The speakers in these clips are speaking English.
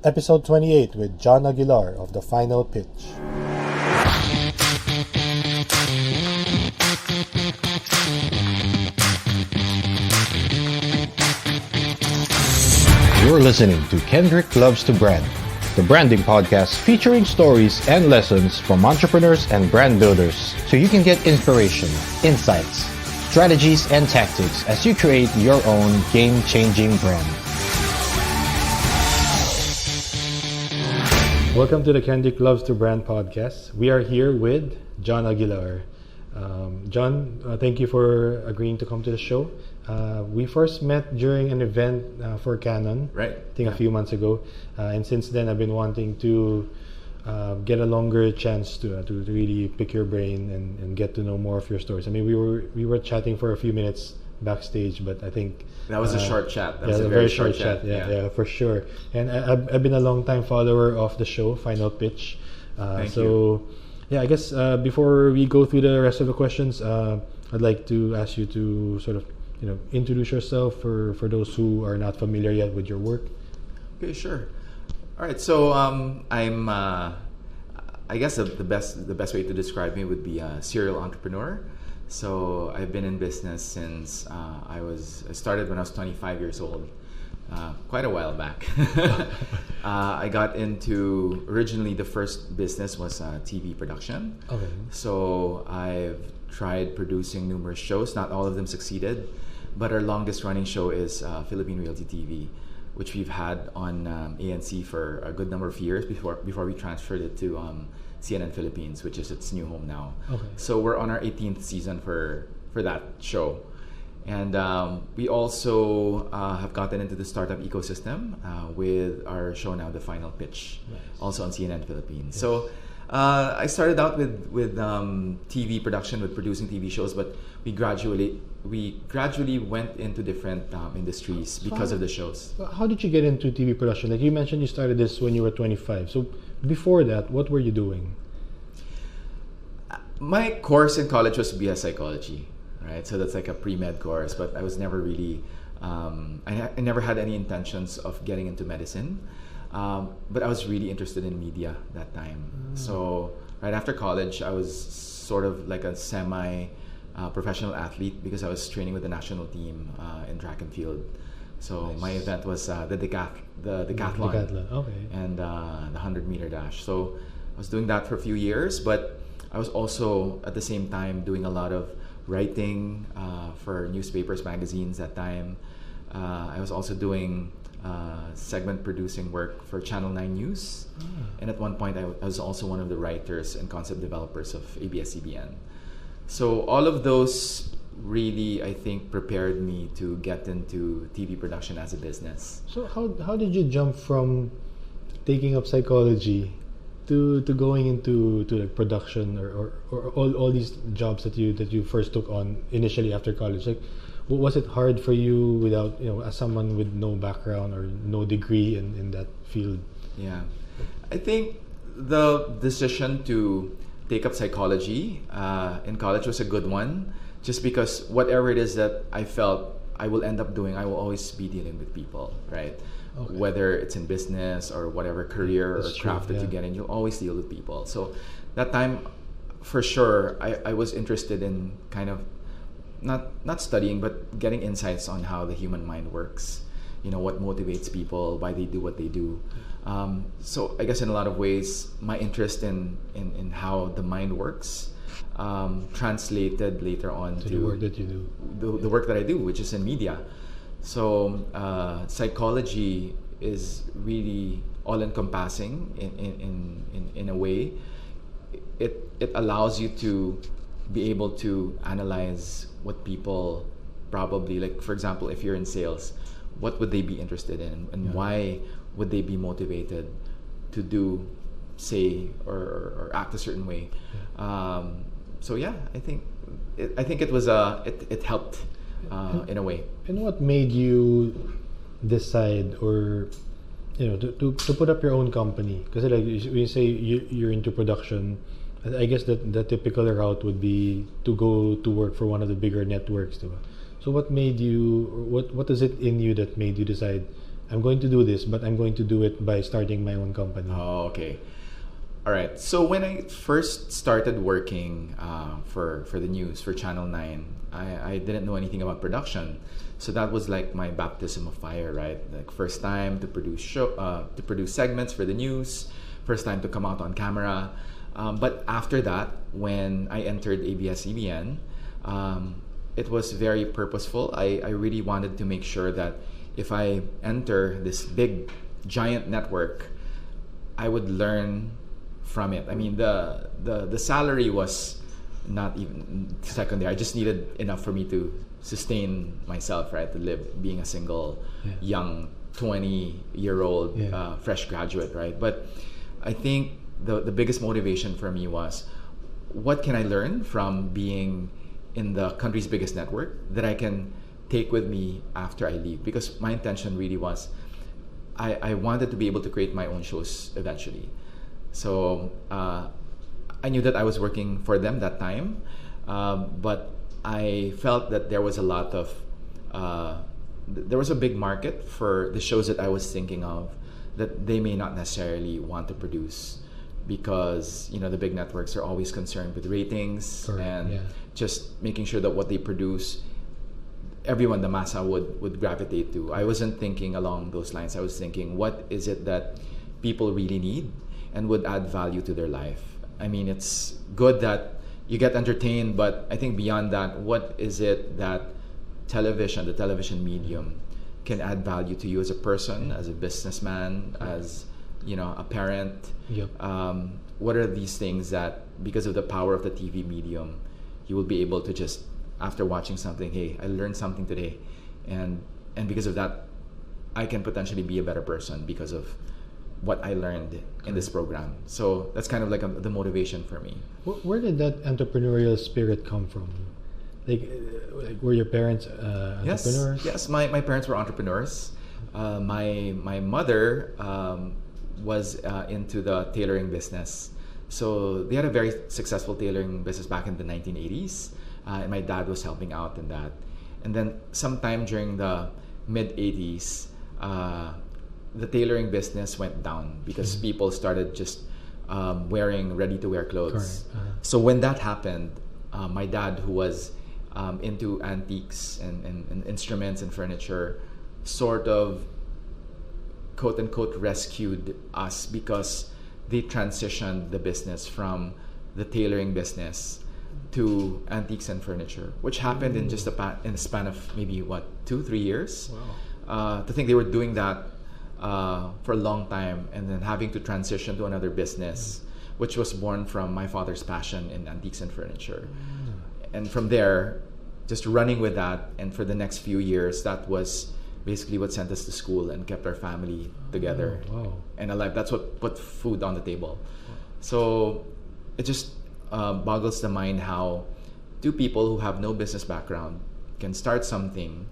Episode 28 with John Aguilar of The Final Pitch. You're listening to Kendrick Loves to Brand, the branding podcast featuring stories and lessons from entrepreneurs and brand builders so you can get inspiration, insights, strategies, and tactics as you create your own game-changing brand. Welcome to the Kendrick Loves to Brand podcast. We are here with John Aguilar. John, thank you for agreeing to come to the show. We first met during an event for Canon, right? I think a few months ago, and since then I've been wanting to get a longer chance to really pick your brain and get to know more of your stories. I mean, we were chatting for a few minutes backstage, but I think that was a short chat. That was a very short chat. Yeah, for sure. And I've been a long time follower of the show, Final Pitch. Thank you. Yeah, I guess before we go through the rest of the questions, I'd like to ask you to sort of introduce yourself for those who are not familiar yet with your work. Okay, sure. All right, so I'm I guess the best way to describe me would be a serial entrepreneur. So I've been in business since I started when I was 25 years old, quite a while back. I got into, originally the first business was TV production. Okay. So I've tried producing numerous shows. Not all of them succeeded, but our longest running show is Philippine Realty TV, which we've had on ANC for a good number of years before we transferred it to CNN Philippines, which is its new home now. Okay. So we're on our 18th season for that show. And we also have gotten into the startup ecosystem with our show now, The Final Pitch, nice. Also on CNN Philippines. Yes. So I started out with TV production, with producing TV shows, but we gradually went into different industries because of the shows. How did you get into TV production? Like you mentioned, you started this when you were 25. So before that, what were you doing? My course in college was BS Psychology, right? So that's like a pre-med course, but I was never really, I never had any intentions of getting into medicine. But I was really interested in media that time. So right after college, I was sort of like a semi-professional athlete because I was training with the national team in track and field. So nice. My event was the decathlon, okay. And the 100-meter dash. So I was doing that for a few years, but I was also at the same time doing a lot of writing for newspapers, magazines that time. I was also doing segment producing work for Channel 9 News. And at one point I was also one of the writers and concept developers of ABS-CBN. So all of those really, I think, prepared me to get into TV production as a business. So how did you jump from taking up psychology to going into like production or all these jobs that you first took on initially after college? Like, was it hard for you without, as someone with no background or no degree in that field? Yeah, I think the decision to take up psychology in college was a good one, just because whatever it is that I felt I will end up doing, I will always be dealing with people, right? Okay. Whether it's in business or whatever career or craft that you get in, you'll always deal with people. So that time, for sure, I was interested in kind of not studying, but getting insights on how the human mind works. What motivates people, why they do what they do. So I guess in a lot of ways, my interest in how the mind works translated later on to the work that you do. The work that I do, which is in media. So psychology is really all-encompassing in a way. It allows you to be able to analyze what people probably, like, for example, if you're in sales, what would they be interested in, and why would they be motivated to do, say, or act a certain way. So yeah, I think it was it helped in a way. And what made you decide, or to put up your own company? Because like when you say you're into production, I guess that the typical route would be to go to work for one of the bigger networks, diba? So what made you, what is it in you that made you decide, I'm going to do this, but I'm going to do it by starting my own company. Oh, okay. All right. So when I first started working for the news for Channel 9, I didn't know anything about production. So that was like my baptism of fire, right? Like first time to produce segments for the news, first time to come out on camera. But after that, when I entered ABS-CBN, it was very purposeful. I really wanted to make sure that if I enter this big, giant network, I would learn from it. I mean, the salary was not even secondary. I just needed enough for me to sustain myself, right? To live, being a single, young 20-year-old fresh graduate, right? But I think the biggest motivation for me was, what can I learn from being in the country's biggest network that I can take with me after I leave? Because my intention really was, I wanted to be able to create my own shows eventually. So I knew that I was working for them that time, but I felt that there was a lot of there was a big market for the shows that I was thinking of that they may not necessarily want to produce, because the big networks are always concerned with ratings. Correct, and just making sure that what they produce, everyone, the massa, would gravitate to. I wasn't thinking along those lines. I was thinking, what is it that people really need and would add value to their life? I mean, it's good that you get entertained, but I think beyond that, what is it that the television medium, can add value to you as a person, as a businessman, as a parent? Yep. What are these things that, because of the power of the TV medium, you will be able to just, after watching something, hey, I learned something today, and because of that, I can potentially be a better person because of what I learned in this program. So that's kind of like the motivation for me. Where did that entrepreneurial spirit come from? Like were your parents entrepreneurs? Yes, my parents were entrepreneurs. My mother was into the tailoring business. So they had a very successful tailoring business back in the 1980s. And my dad was helping out in that. And then sometime during the mid-80s, the tailoring business went down because people started just wearing ready-to-wear clothes. So when that happened, my dad, who was into antiques and instruments and furniture, sort of quote-unquote rescued us, because they transitioned the business from the tailoring business to antiques and furniture, which happened in just in the span of maybe 2-3 years. Wow. To think they were doing that for a long time, and then having to transition to another business, which was born from my father's passion in antiques and furniture. And from there, just running with that, and for the next few years, that was basically what sent us to school and kept our family together and alive. That's what put food on the table. So it just boggles the mind how two people who have no business background can start something.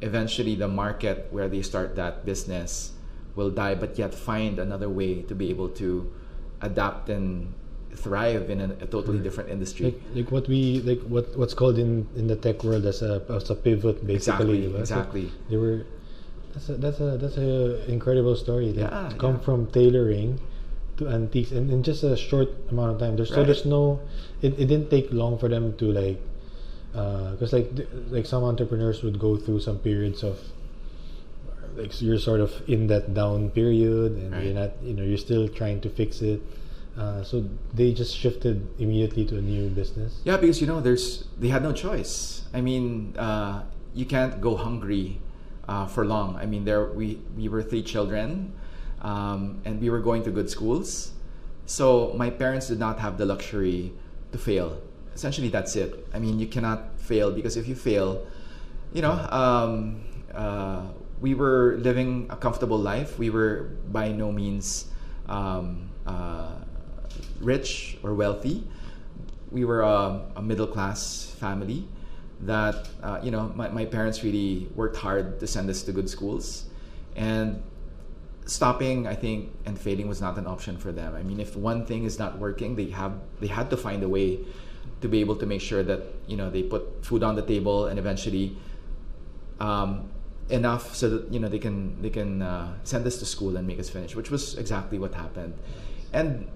Eventually, the market where they start that business will die, but yet find another way to be able to adapt and thrive in a totally different industry. Like what's called in the tech world as a pivot, basically. Exactly. So they were. That's a incredible story. They come from tailoring to antiques in just a short amount of time. There's no. It didn't take long for them to like. Because like some entrepreneurs would go through some periods of like you're sort of in that down period, and you're not, you're still trying to fix it. So they just shifted immediately to a new business. Yeah, because they had no choice. I mean, you can't go hungry for long. I mean, we were 3 children, and we were going to good schools. So my parents did not have the luxury to fail. Essentially, that's it. I mean, you cannot fail, because if you fail, we were living a comfortable life. We were by no means rich or wealthy. We were a middle-class family that, my parents really worked hard to send us to good schools. And stopping, I think, and failing was not an option for them. I mean, if one thing is not working, they had to find a way to be able to make sure that they put food on the table, and eventually enough so that they can send us to school and make us finish, which was exactly what happened. And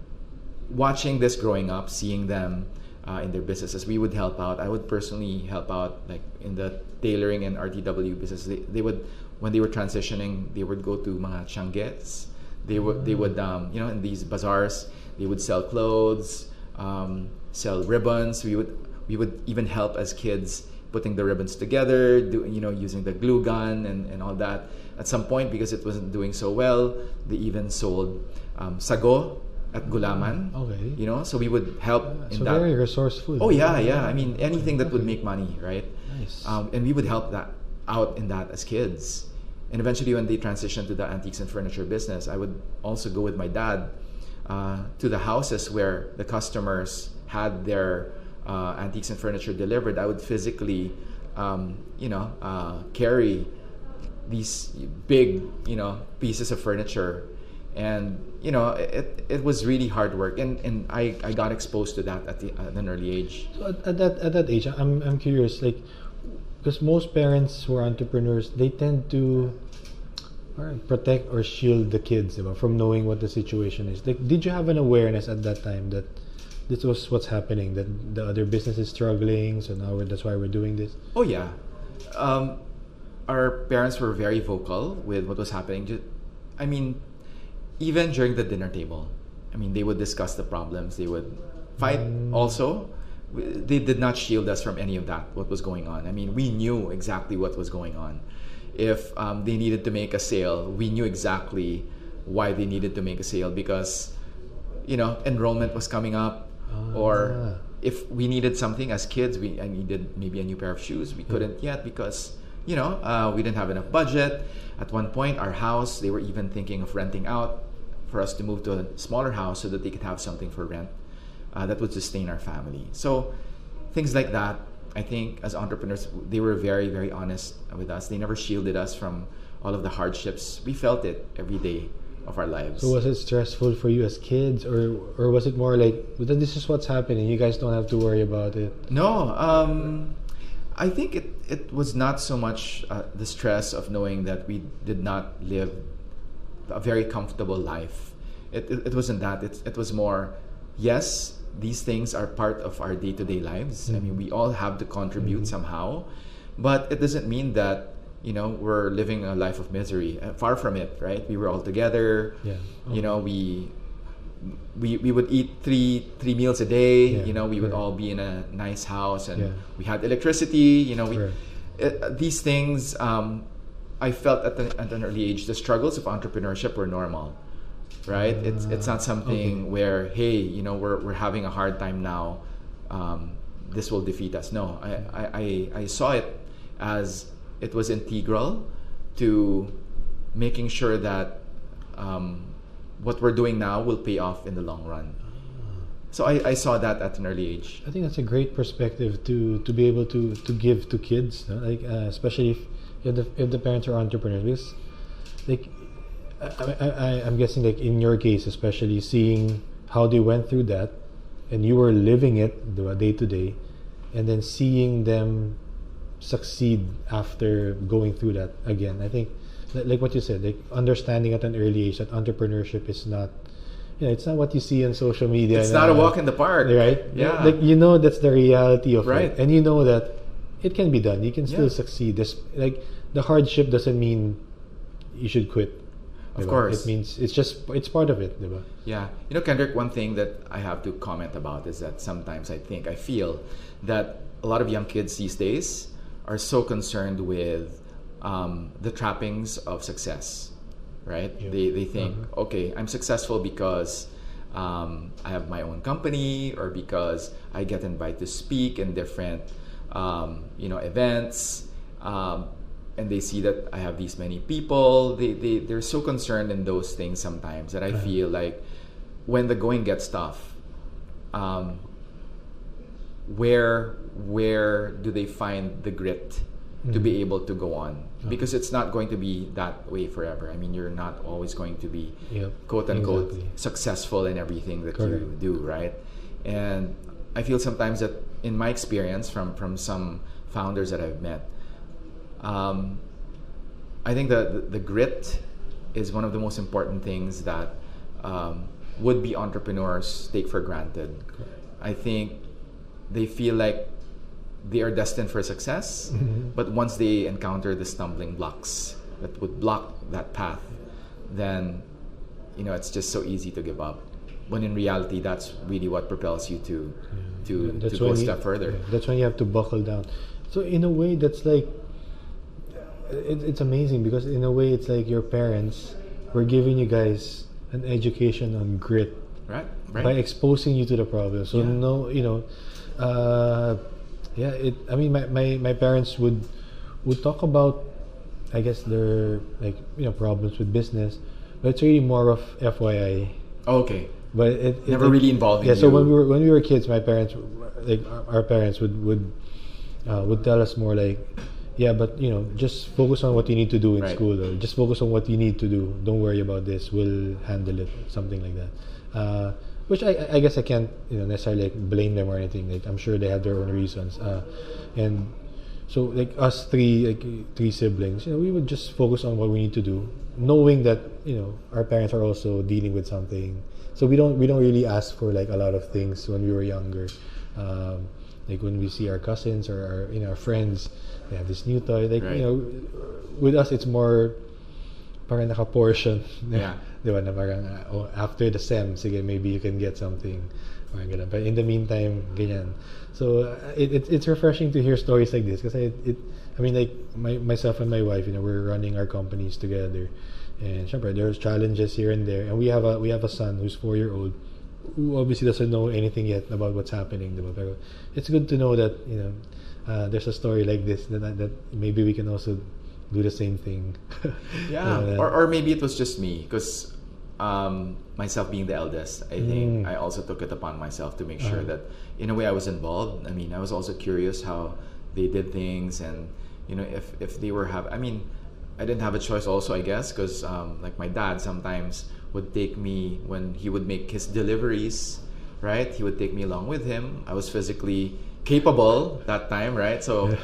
watching this growing up, seeing them in their businesses, we would help out. I would personally help out, like in the tailoring and RTW business. They would, when they were transitioning, they would go to mga changgets. They would in these bazaars, they would sell clothes, sell ribbons. We would even help as kids putting the ribbons together, using the glue gun and all that. At some point, because it wasn't doing so well, they even sold sago at gulaman. Okay. So we would help in so that. very resourceful. Oh yeah. I mean, anything that would make money, right? Nice. And we would help that out in that as kids. And eventually, when they transitioned to the antiques and furniture business, I would also go with my dad to the houses where the customers had their antiques and furniture delivered. I would physically, carry these big, pieces of furniture, and it was really hard work, and I got exposed to that at an early age. So at that age, I'm curious, like, because most parents who are entrepreneurs, they tend to protect or shield the kids, diba, from knowing what the situation is. Like, did you have an awareness at that time that this was what's happening, that the other business is struggling, so now that's why we're doing this? Oh yeah, our parents were very vocal with what was happening. I mean, even during the dinner table, I mean, they would discuss the problems. They would fight also. They did not shield us from any of that, what was going on. I mean, we knew exactly what was going on. If they needed to make a sale, we knew exactly why they needed to make a sale, because enrollment was coming up, or if we needed something as kids, I needed maybe a new pair of shoes. We couldn't yet because we didn't have enough budget. At one point, our house, they were even thinking of renting out for us to move to a smaller house so that they could have something for rent that would sustain our family. So things like that, I think as entrepreneurs, they were very, very honest with us. They never shielded us from all of the hardships. We felt it every day of our lives. So was it stressful for you as kids, or was it more like, this is what's happening, you guys don't have to worry about it? No, I think it was not so much the stress of knowing that we did not live a very comfortable life. It wasn't that. It was more, yes, these things are part of our day-to-day lives. I mean, we all have to contribute somehow, but it doesn't mean that we're living a life of misery. Far from it, right? We were all together. We would eat three meals a day. We would all be in a nice house, and we had electricity. These things. I felt at an early age, the struggles of entrepreneurship were normal, right? It's not something where, hey, we're having a hard time now. This will defeat us. No, I saw it as it was integral to making sure that what we're doing now will pay off in the long run. So I saw that at an early age. I think that's a great perspective to be able to give to kids, no? Like especially if the parents are entrepreneurs, because like I'm guessing, like in your case especially, seeing how they went through that and you were living it day to day, and then seeing them succeed after going through that again. I think like what you said, like understanding at an early age that entrepreneurship is not, it's not what you see on social media. It's not a walk in the park, right? Yeah, like that's the reality of right. it, and that it can be done. You can still succeed. Like the hardship doesn't mean you should quit. Of course, it means it's part of it, diba? Yeah, Kendrick, one thing that I have to comment about is that sometimes I feel that a lot of young kids these days are so concerned with the trappings of success, right? Yeah. They think, okay, I'm successful because I have my own company, or because I get invited to speak in different events, and they see that I have these many people. They're so concerned in those things sometimes that I feel like when the going gets tough, where do they find the grit to be able to go on? Because it's not going to be that way forever. I mean, you're not always going to be quote unquote successful in everything that you do, right? And I feel sometimes that in my experience from some founders that I've met, I think the grit is one of the most important things that would-be entrepreneurs take for granted. Correct. I think they feel like they are destined for success, but once they encounter the stumbling blocks that would block that path, then it's just so easy to give up. When in reality, that's really what propels you to go a step further. That's when you have to buckle down. So in a way, that's like it's amazing, because in a way, it's like your parents were giving you guys an education on grit, right? by exposing you to the problem. So I mean, my parents would talk about, I guess, their problems with business, but it's really more of FYI. Okay. But it never really involving you. Yeah. So when we were kids, my parents, our parents would tell us more like, yeah, but just focus on what you need to do in school, or just focus on what you need to do. Don't worry about this. We'll handle it. Something like that. Which I guess I can't necessarily blame them or anything. Like, I'm sure they had their own reasons. And so like us three siblings, we would just focus on what we need to do, knowing that our parents are also dealing with something. So we don't really ask for like a lot of things when we were younger. Like when we see our cousins or our friends, they have this new toy. Like with us it's more parang naka-portion. Yeah. Diba, na parang after the SEM, sige, maybe you can get something. But in the meantime, ganyan. So it's refreshing to hear stories like this, because I mean, like myself and my wife, we're running our companies together, and syempre, there's challenges here and there, and we have a son who's 4-year-old who obviously doesn't know anything yet about what's happening, diba? Pero it's good to know that there's a story like this that maybe we can also do the same thing. Yeah. Or maybe it was just me, because myself being the eldest, I think I also took it upon myself to make sure that in a way I was involved. I mean, I was also curious how they did things, and if they were I didn't have a choice also, I guess, because like my dad sometimes would take me when he would make his deliveries, right? He would take me along with him. I was physically capable that time, right? So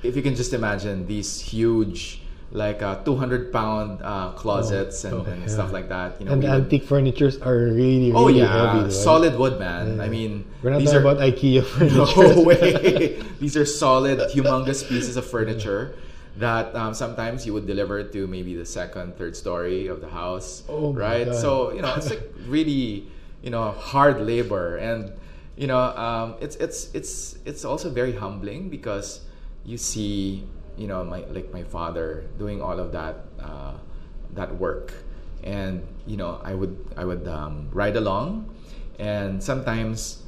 if you can just imagine these huge, like 200-pound closets and stuff like that. And the antique furnitures are really heavy. Right? Solid wood, man. I mean, we're not talking about IKEA furniture. No way. These are solid, humongous pieces of furniture that sometimes you would deliver to maybe the second, third story of the house, right? So it's like really hard labor, and it's also very humbling, because you see my father doing all of that work, and I would ride along, and sometimes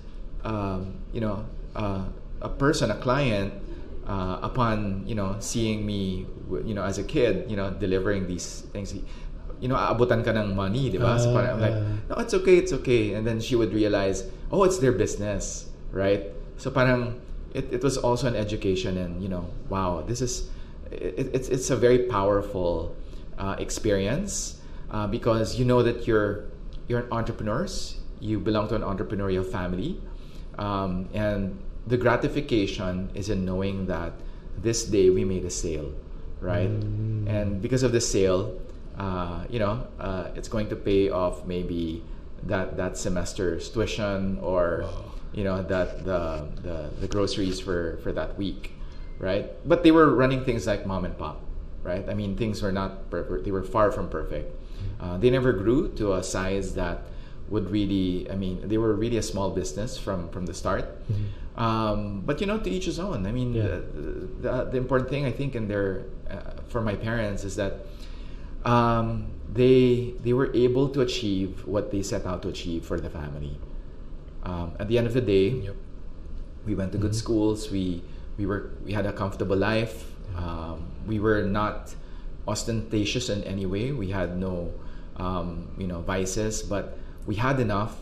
a client, upon seeing me as a kid delivering these things, aabutan ka ng money, diba? So parang I'm like, no, it's okay, and then she would realize, oh, it's their business, right? So parang it was also an education, and wow, this is it's a very powerful experience, because that you're entrepreneurs, you belong to an entrepreneurial family, and the gratification is in knowing that this day we made a sale, right? And because of the sale, it's going to pay off maybe that semester's tuition, or that the groceries for that week, right? But they were running things like mom and pop, right? I mean, things were not perfect. They were far from perfect. They never grew to a size that would really, they were really a small business from the start. But to each his own. I mean, the important thing, I think, in their for my parents is that they were able to achieve what they set out to achieve for the family. At the end of the day, we went to good schools. We had a comfortable life. We were not ostentatious in any way. We had no vices, but we had enough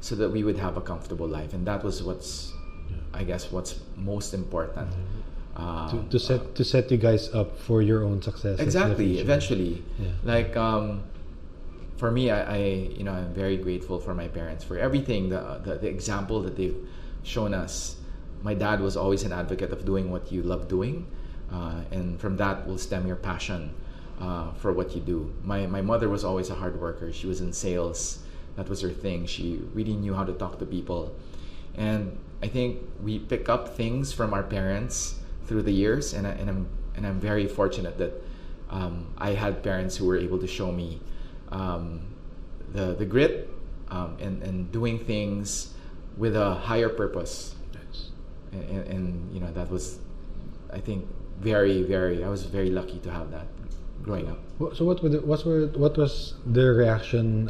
so that we would have a comfortable life, and that was what's most important. To set you guys up for your own success. Exactly. Eventually, like for me, I'm very grateful for my parents for everything. The example that they've shown us. My dad was always an advocate of doing what you love doing, and from that will stem your passion for what you do. My mother was always a hard worker. She was in sales. That was her thing. She really knew how to talk to people. And I think we pick up things from our parents through the years, and I'm very fortunate that I had parents who were able to show me the grit and doing things with a higher purpose. Yes. And you know, that was, I think, very I was very lucky to have that growing up. So what was their reaction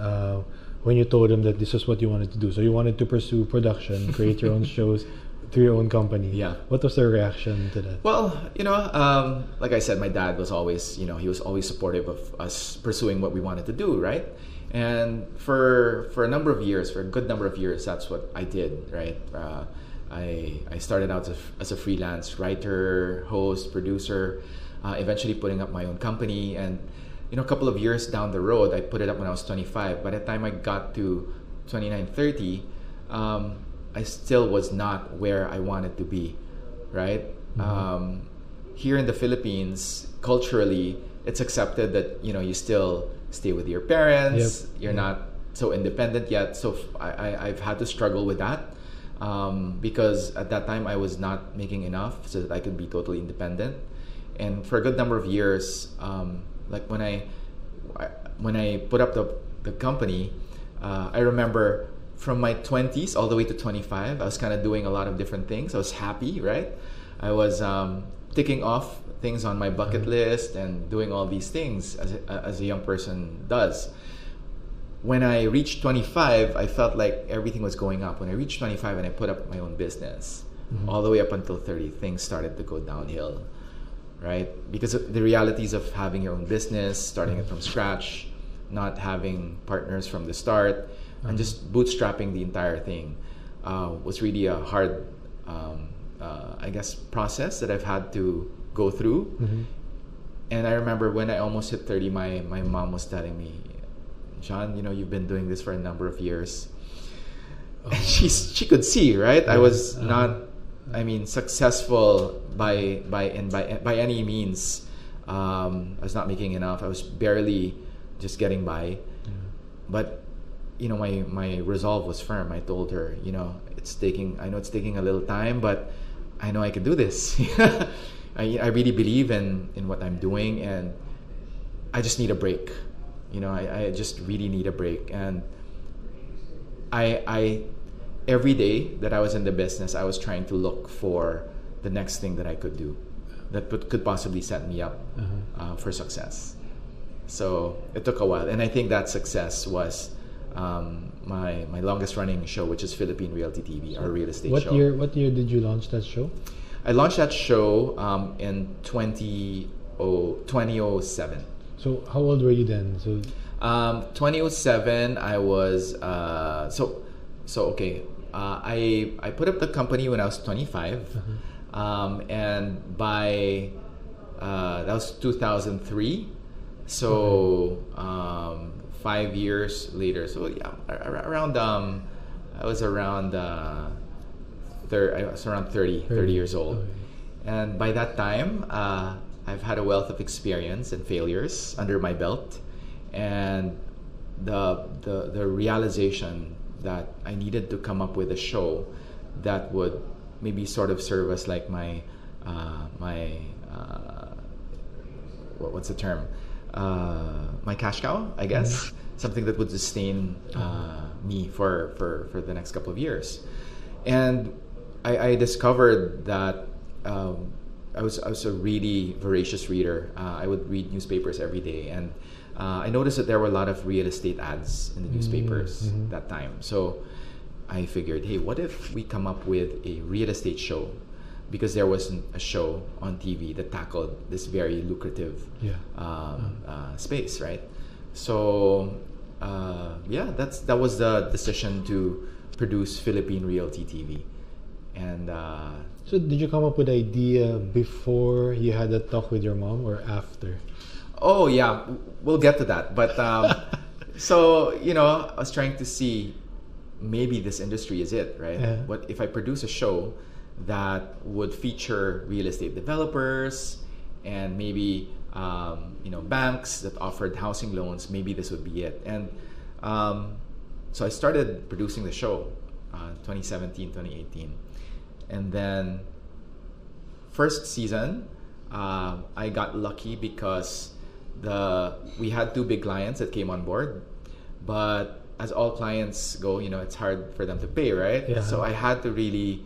when you told them that this is what you wanted to do? So you wanted to pursue production, create your own shows through your own company. Yeah. What was their reaction to that? Well, you know, like I said, my dad was always, you know, he was always supportive of us pursuing what we wanted to do, right? And for a number of years, for a good number of years, that's what I did, right? I started out as a freelance writer, host, producer, eventually putting up my own company. And you know, a couple of years down the road, I put it up when I was 25. By the time I got to 29, 30, I still was not where I wanted to be, right? Mm-hmm. Here in the Philippines, culturally, it's accepted that, you know, you still stay with your parents. Yep. You're not so independent yet. So I've had to struggle with that because at that time I was not making enough so that I could be totally independent. And for a good number of years, like when I put up the company, I remember from my 20s all the way to 25, I was kind of doing a lot of different things. I was happy, right? I was ticking off things on my bucket list and doing all these things as a young person does. When I reached 25, I felt like everything was going up. When I reached 25 and I put up my own business, all the way up until 30, things started to go downhill, right? Because of the realities of having your own business, starting it from scratch, not having partners from the start, and just bootstrapping the entire thing was really a hard, I guess, process that I've had to go through. Mm-hmm. And I remember when I almost hit 30, my mom was telling me, John, you know, you've been doing this for a number of years. And she could see, right? I was not, I mean, successful by any means. I was not making enough. I was barely just getting by. But you know, my resolve was firm. I told her, you know, I know it's taking a little time, but I know I can do this. I really believe in what I'm doing, and I just need a break. You know, I just really need a break. And I every day that I was in the business, I was trying to look for the next thing that I could do that could possibly set me up for success. So it took a while, and I think that success was my longest running show, which is Philippine Realty TV, our real estate show. What year did you launch that show? I launched that show in 2007. So how old were you then? So 2007, I was okay. I put up the company when I was 25, and by that was 2003. So 5 years later, so yeah, around I was around 30 years old. Okay. And by that time, I've had a wealth of experience and failures under my belt, and the realization that I needed to come up with a show that would maybe sort of serve as like my what's the term? My cash cow, I guess. Something that would sustain me for the next couple of years. And I discovered that I was a really voracious reader. I would read newspapers every day, and I noticed that there were a lot of real estate ads in the newspapers that time. So I figured, hey, what if we come up with a real estate show? Because there wasn't a show on TV that tackled this very lucrative space, right? So that was the decision to produce Philippine Realty TV. And so did you come up with the idea before you had that talk with your mom or after? Oh yeah, we'll get to that. But so you know, I was trying to see maybe this industry is it, right? Yeah. What if I produce a show that would feature real estate developers and maybe banks that offered housing loans. Maybe this would be it. And so I started producing the show 2017, 2018. And then first season, I got lucky because we had 2 big clients that came on board. But as all clients go, it's hard for them to pay, right? Yeah. So I had to really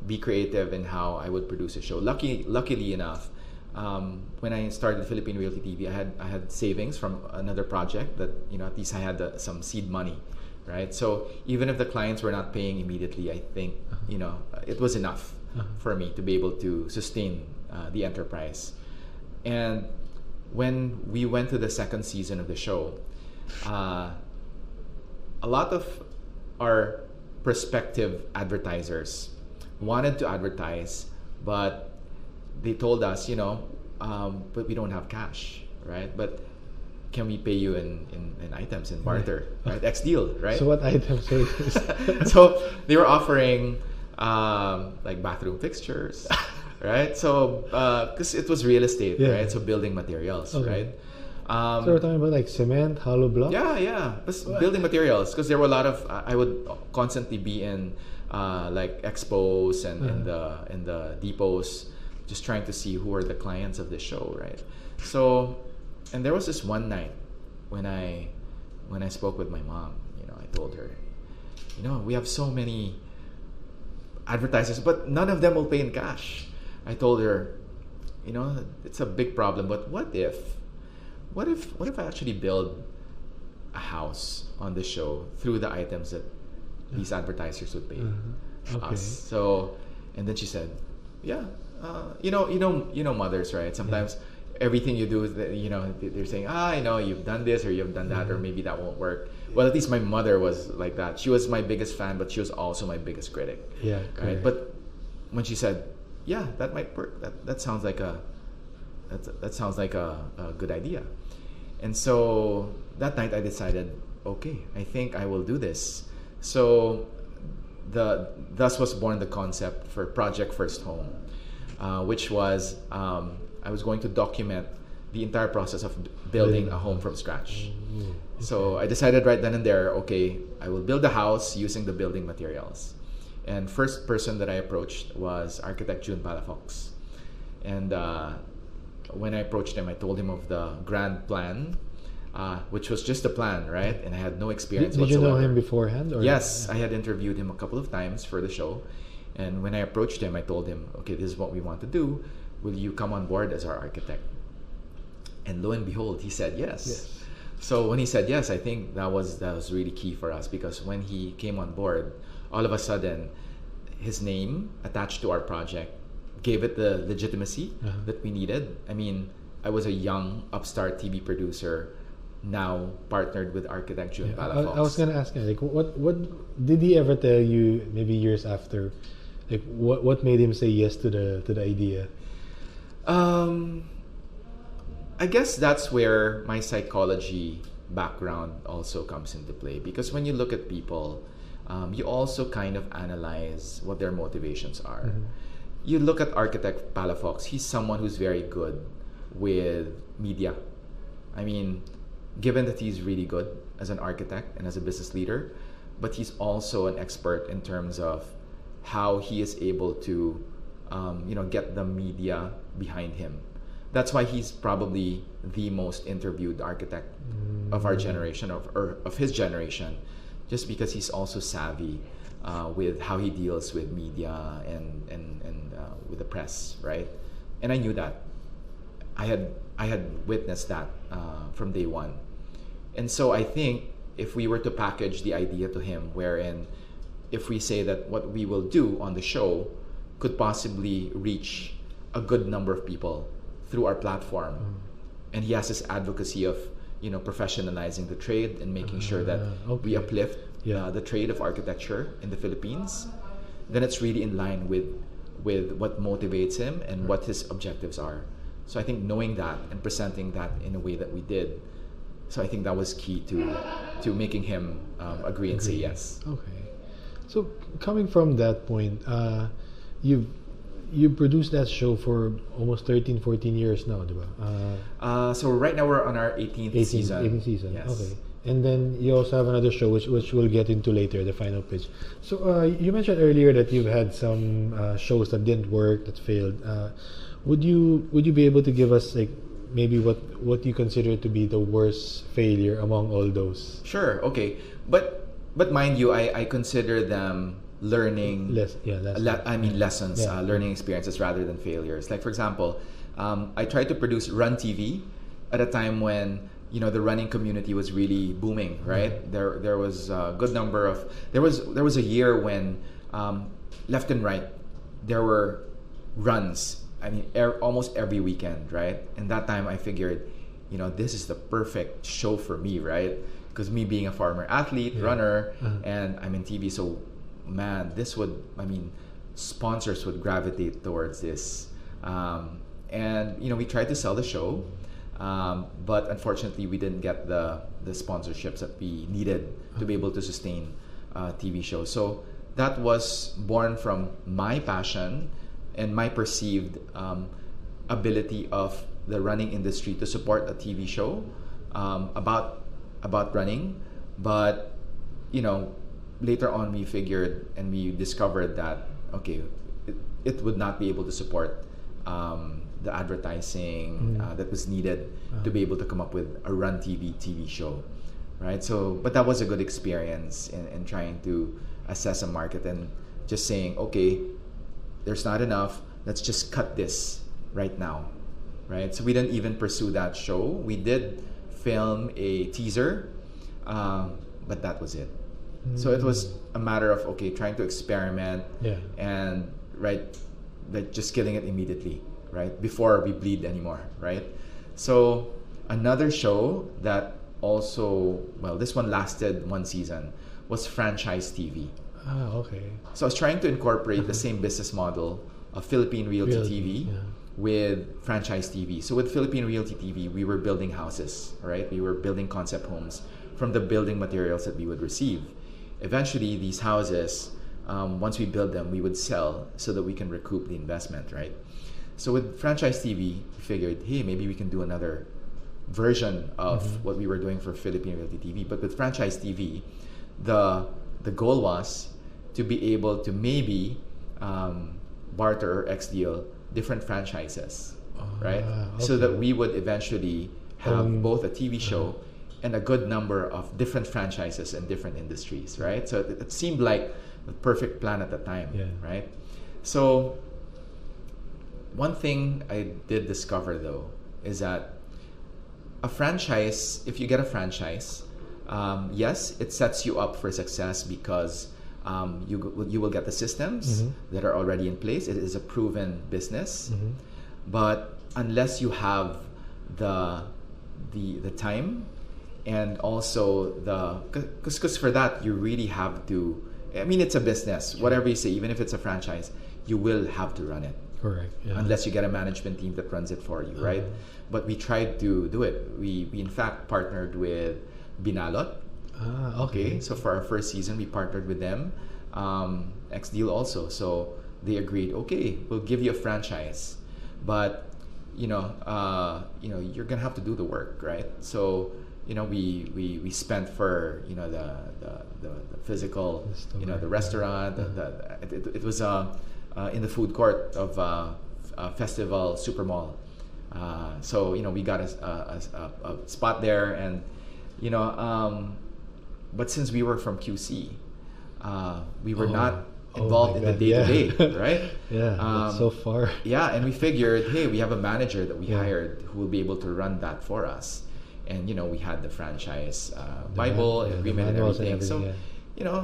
be creative in how I would produce a show. Luckily enough, when I started Philippine Realty TV, I had savings from another project that at least I had some seed money, right? So even if the clients were not paying immediately, I think it was enough for me to be able to sustain the enterprise. And when we went to the second season of the show, a lot of our prospective advertisers wanted to advertise, but they told us, but we don't have cash, right? But can we pay you in items, in barter, right? X deal, right? So what items are these? So they were offering like bathroom fixtures, right? So because it was real estate, right? So building materials, right? So we're talking about like cement, hollow block? Yeah. Building materials, because there were a lot of I would constantly be in like expos and in the depots, just trying to see who are the clients of the show, right? So, and there was this one night when I spoke with my mom. I told her, we have so many advertisers, but none of them will pay in cash. I told her, it's a big problem, but what if I actually build a house on the show through the items that these advertisers would pay us? So, and then she said, yeah, mothers, right? Sometimes everything you do, they're saying, you've done this or you've done that, or maybe that won't work. Well, at least my mother was like that. She was my biggest fan, but she was also my biggest critic. Yeah, right. But when she said, yeah, that might work. That sounds like a good idea. And so that night I decided, okay, I think I will do this. So thus was born the concept for Project First Home, which was I was going to document the entire process of building a home from scratch. So I decided right then and there, okay, I will build a house using the building materials. And first person that I approached was architect June Palafox. And when I approached him, I told him of the grand plan, which was just a plan, right? And I had no experience whatsoever. Did you know him beforehand? Or? Yes, I had interviewed him a couple of times for the show. And when I approached him, I told him, okay, this is what we want to do. Will you come on board as our architect? And lo and behold, he said yes. So when he said yes, I think that was really key for us, because when he came on board, all of a sudden, his name attached to our project gave it the legitimacy that we needed. I mean, I was a young upstart TV producer, now partnered with architect June Palafox. I was gonna ask him, like, what did he ever tell you? Maybe years after, like, what made him say yes to the idea? I guess that's where my psychology background also comes into play, because when you look at people, you also kind of analyze what their motivations are. You look at architect Palafox, he's someone who's very good with media. I mean, given that he's really good as an architect and as a business leader, but he's also an expert in terms of how he is able to get the media behind him. That's why he's probably the most interviewed architect of our generation, or of his generation, just because he's also savvy with how he deals with media and with the press, right? And I knew that. I had witnessed that from day one. And so I think if we were to package the idea to him, wherein if we say that what we will do on the show could possibly reach a good number of people through our platform, and he has this advocacy of professionalizing the trade and making sure that we uplift the trade of architecture in the Philippines, then it's really in line with what motivates him and what his objectives are. So I think knowing that and presenting that in a way that we did, so I think that was key to making him agree and say yes. Okay. So coming from that point, you produced that show for almost 13, 14 years now, diba? So right now we're on our 18th 18, season. 18 season. Yes. Okay. And then you also have another show which we'll get into later, the final pitch. So you mentioned earlier that you've had some shows that didn't work, that failed. Would you be able to give us like maybe what you consider to be the worst failure among all those? Sure. Okay. But mind you, I consider them learning. Lessons, Yeah. learning experiences rather than failures. Like for example, I tried to produce Run TV at a time when the running community was really booming, right? There was a good number of there was a year when left and right there were runs. I mean, almost every weekend, right? And that time I figured, this is the perfect show for me, right? Because me being a former athlete, runner, and I'm in TV, so man, sponsors would gravitate towards this. And we tried to sell the show. But unfortunately, we didn't get the sponsorships that we needed to be able to sustain a TV show. So that was born from my passion and my perceived ability of the running industry to support a TV show about running. But later on, we figured and we discovered that it would not be able to support the advertising that was needed to be able to come up with a Run TV show, right? So, but that was a good experience in trying to assess a market and just saying, okay, there's not enough, let's just cut this right now, right? So we didn't even pursue that show. We did film a teaser, but that was it. So it was a matter of trying to experiment and just killing it immediately, right? Before we bleed anymore, right? So another show that also, this one lasted one season, was franchise TV. Okay. So I was trying to incorporate the same business model of Philippine Realty TV with franchise TV. So with Philippine Realty TV, we were building houses, right? We were building concept homes from the building materials that we would receive. Eventually, these houses, once we build them, we would sell so that we can recoup the investment, right? So with franchise TV, we figured, hey, maybe we can do another version of what we were doing for Philippine Realty TV. But with franchise TV, the goal was to be able to maybe barter or X-deal different franchises, right? So that we would eventually have both a TV show and a good number of different franchises and different industries, right? So it seemed like the perfect plan at the time, right? So one thing I did discover though is that a franchise, if you get a franchise, yes, it sets you up for success because you will get the systems that are already in place. It is a proven business, but unless you have the time and also because for that you really have to. I mean, it's a business. Whatever you say, even if it's a franchise, you will have to run it. Correct. Yeah. Unless you get a management team that runs it for you, right? But we tried to do it. We in fact partnered with Binalot. Okay. So for our first season, we partnered with them. X-Deal also. So they agreed. Okay, we'll give you a franchise, but you're gonna have to do the work, right? So we spent for the physical, the restaurant. It was in the food court of Festival Super Mall. So we got a spot there, and but since we were from QC, we were not involved in the day-to-day, right? That's so far. Yeah, and we figured, hey, we have a manager that we hired who will be able to run that for us. And we had the franchise Bible agreement and everything. So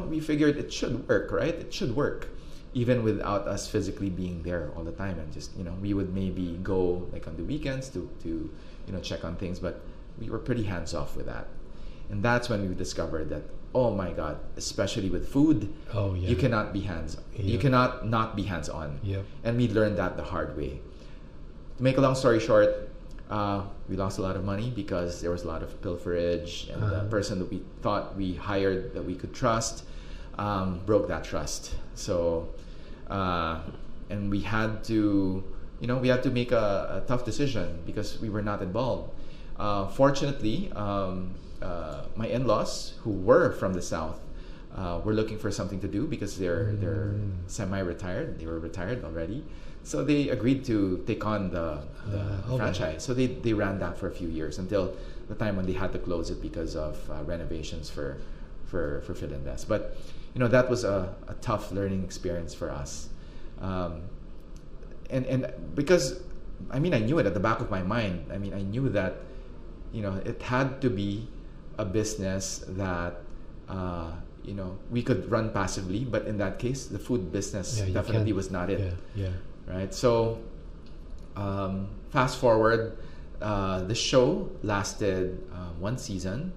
we figured it should work, right? It should work, even without us physically being there all the time. And just we would maybe go like on the weekends to check on things, but we were pretty hands off with that. And that's when we discovered that, oh my God, especially with food, you cannot be you cannot not be hands on. And we learned that the hard way. To make a long story short, we lost a lot of money because there was a lot of pilferage, and the person that we thought we hired that we could trust broke that trust. So and we had to, we had to make a tough decision because we were not involved. Fortunately, my in-laws, who were from the South, were looking for something to do because they're semi-retired. They were retired already, so they agreed to take on the franchise. So they ran that for a few years until the time when they had to close it because of renovations for Philinvest. But that was a tough learning experience for us, and because I knew it at the back of my mind. I knew that it had to be a business that we could run passively, but in that case, the food business definitely was not it. Right. So fast forward, the show lasted one season.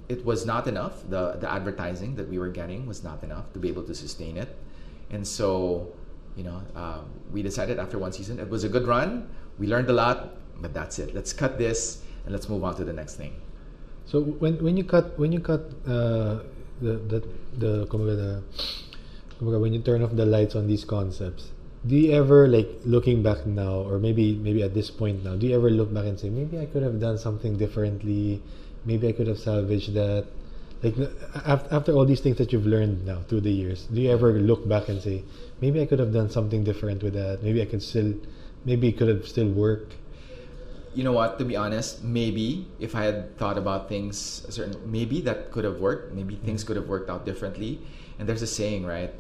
It was not enough. The advertising that we were getting was not enough to be able to sustain it, and so we decided after one season it was a good run. We learned a lot, but that's it. Let's cut this and let's move on to the next thing. So when you cut when you turn off the lights on these concepts, do you ever, like, looking back now, or maybe at this point now, do you ever look back and say, maybe I could have done something differently, maybe I could have salvaged that? Like, after all these things that you've learned now through the years, do you ever look back and say, maybe I could have done something different with that, maybe it could have still worked? You know what, to be honest, maybe if I had thought about things maybe that could have worked, maybe things could have worked out differently. And there's a saying, right?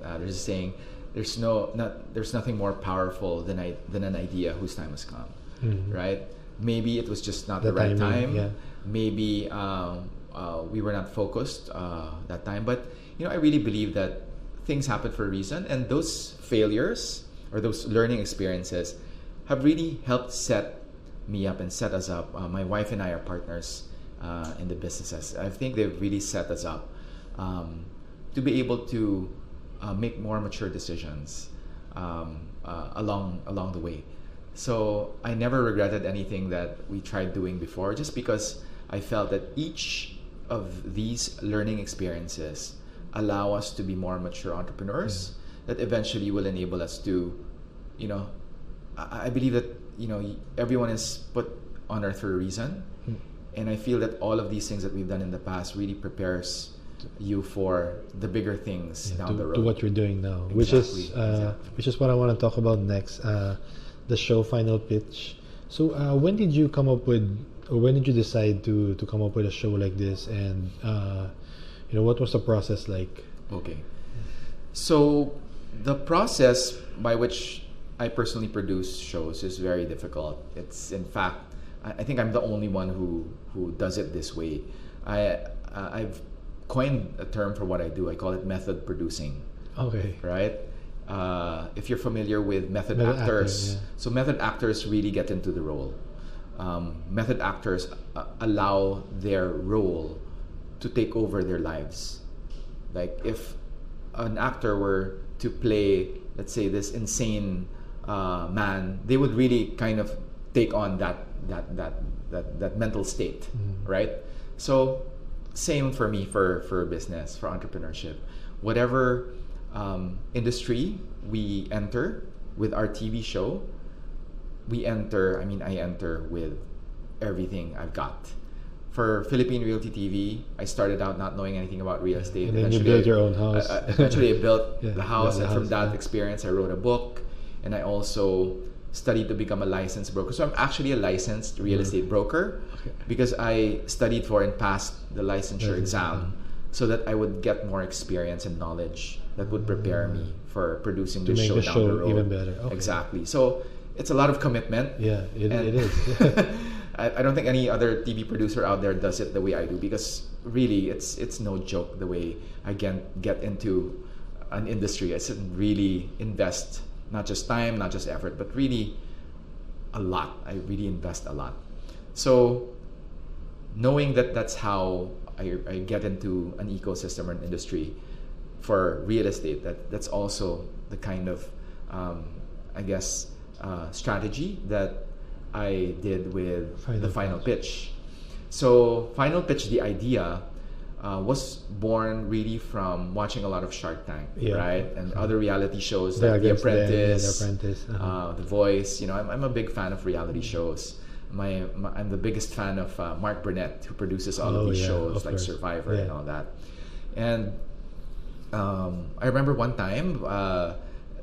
There's nothing more powerful than an idea whose time has come, right? Maybe it was just not the right time. Yeah. Maybe we were not focused that time. But I really believe that things happen for a reason, and those failures or those learning experiences have really helped set me up and set us up. My wife and I are partners in the businesses. I think they've really set us up to be able to make more mature decisions along the way. So I never regretted anything that we tried doing before, just because I felt that each of these learning experiences allow us to be more mature entrepreneurs that eventually will enable us to, I believe that everyone is put on earth for a reason, and I feel that all of these things that we've done in the past really prepares you for the bigger things down the road. To what you're doing now, Exactly. which is what I want to talk about next. The show Final Pitch. So when did you come up with, or when did you decide to come up with a show like this, and what was the process like? Okay, so the process by which I personally produce shows is very difficult. It's, in fact, I think I'm the only one who does it this way. I've coined a term for what I do. I call it method producing. Okay. Right? If you're familiar with method actors, so method actors really get into the role. Method actors allow their role to take over their lives. Like, if an actor were to play, let's say, this insane man, they would really kind of take on that mental state, right? So same for me, for business, for entrepreneurship. Whatever industry we enter with our TV show, I enter with everything I've got. For Philippine Realty TV, I started out not knowing anything about real estate. And then you built your own house. Eventually I built the house, and from that yeah. experience I wrote a book, and I also studied to become a licensed broker. So I'm actually a licensed real estate broker, because I studied for and passed the licensure exam, so that I would get more experience and knowledge that would prepare me for producing this show down the road. Even better. Okay. Exactly. So it's a lot of commitment. Yeah, it is. I don't think any other TV producer out there does it the way I do, because really it's no joke the way I get into an industry. I really invest not just time, not just effort, but really a lot. I really invest a lot. So knowing that that's how I get into an ecosystem or an industry for real estate, that's also the kind of strategy that I did with the Final Pitch. So Final Pitch, the idea was born really from watching a lot of Shark Tank, Yeah. right, and other reality shows Yeah, like The against them, yeah, Apprentice, The Apprentice. The Voice. You know, I'm a big fan of reality shows. I'm the biggest fan of Mark Burnett, who produces all of these shows of like course. Survivor Yeah. and all that. And I remember one time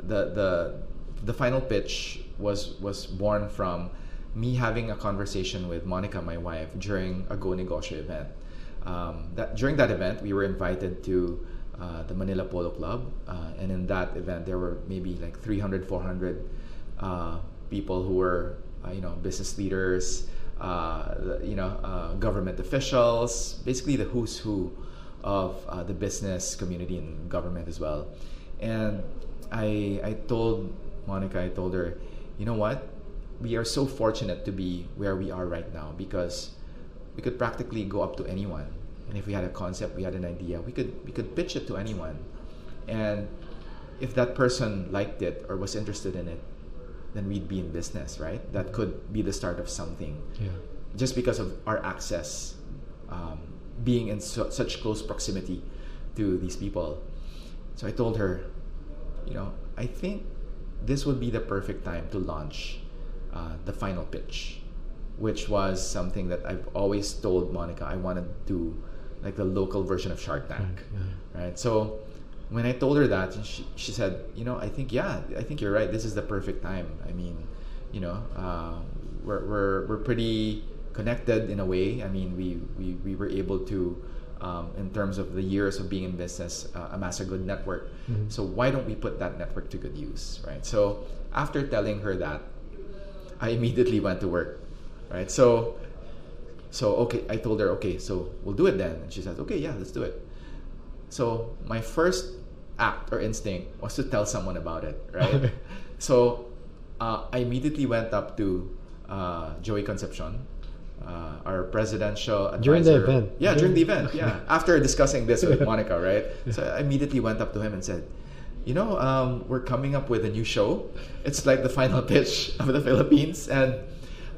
the final pitch was born from me having a conversation with Monica, my wife, during a Go Negosyo event. During that event, we were invited to the Manila Polo Club, and in that event, there were maybe like 300, 400 people who were business leaders, government officials, basically the who's who of the business community and government as well. And I told Monica, I told her, you know what? We are so fortunate to be where we are right now, because we could practically go up to anyone, and if we had a concept, we had an idea, we could pitch it to anyone, and if that person liked it or was interested in it, then we'd be in business, right? That could be the start of something. Yeah. Just because of our access, being in such close proximity to these people. So I told her, I think this would be the perfect time to launch the final pitch, which was something that I've always told Monica I want to do, like the local version of Shark Tank, right? So when I told her that, she said, I think you're right. This is the perfect time. I mean, we're pretty connected in a way. I mean, we were able to, in terms of the years of being in business, amass a good network. Mm-hmm. So why don't we put that network to good use, right? So after telling her that, I immediately went to work, right? So okay, I told her, okay, so we'll do it then. And she said, okay, yeah, let's do it. So my first act or instinct was to tell someone about it, right? So I immediately went up to Joey Concepcion, our presidential advisor. During the event? Yeah, during the event, yeah. After discussing this with Monica, right? So I immediately went up to him and said, we're coming up with a new show. It's like the final pitch of the Philippines. And,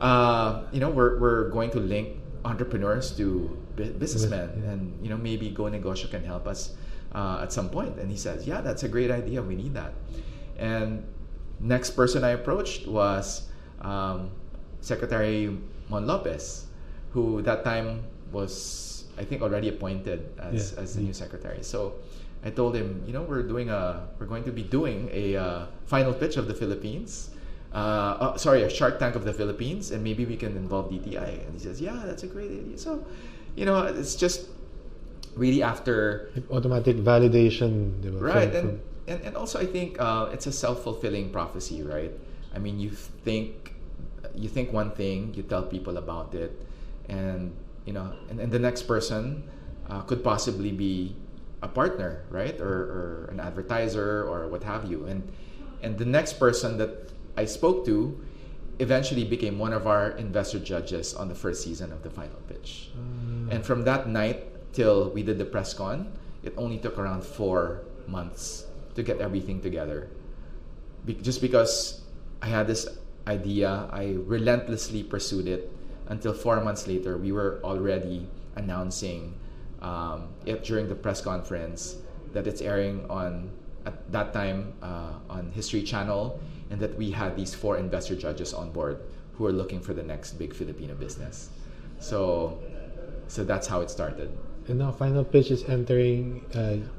we're going to link entrepreneurs to businessmen. And, maybe Go Negosyo can help us at some point. And he says, yeah, that's a great idea. We need that. And next person I approached was Secretary Mon Lopez, who that time was, I think, already appointed as the new secretary. So I told him, we're going to be doing a final pitch of the Philippines. A Shark Tank of the Philippines, and maybe we can involve DTI. And he says, yeah, that's a great idea. So, it's just really after automatic validation, right? And also I think it's a self-fulfilling prophecy, right? I mean, you think one thing, you tell people about it, and and the next person could possibly be a partner, right, or an advertiser or what have you, and the next person that I spoke to eventually became one of our investor judges on the first season of the final pitch. And from that night till we did the press con, it only took around 4 months to get everything together. Just because I had this idea, I relentlessly pursued it until 4 months later, we were already announcing it during the press conference that it's airing at that time on History Channel, and that we had these 4 investor judges on board who are looking for the next big Filipino business. So that's how it started. And now Final Pitch is entering...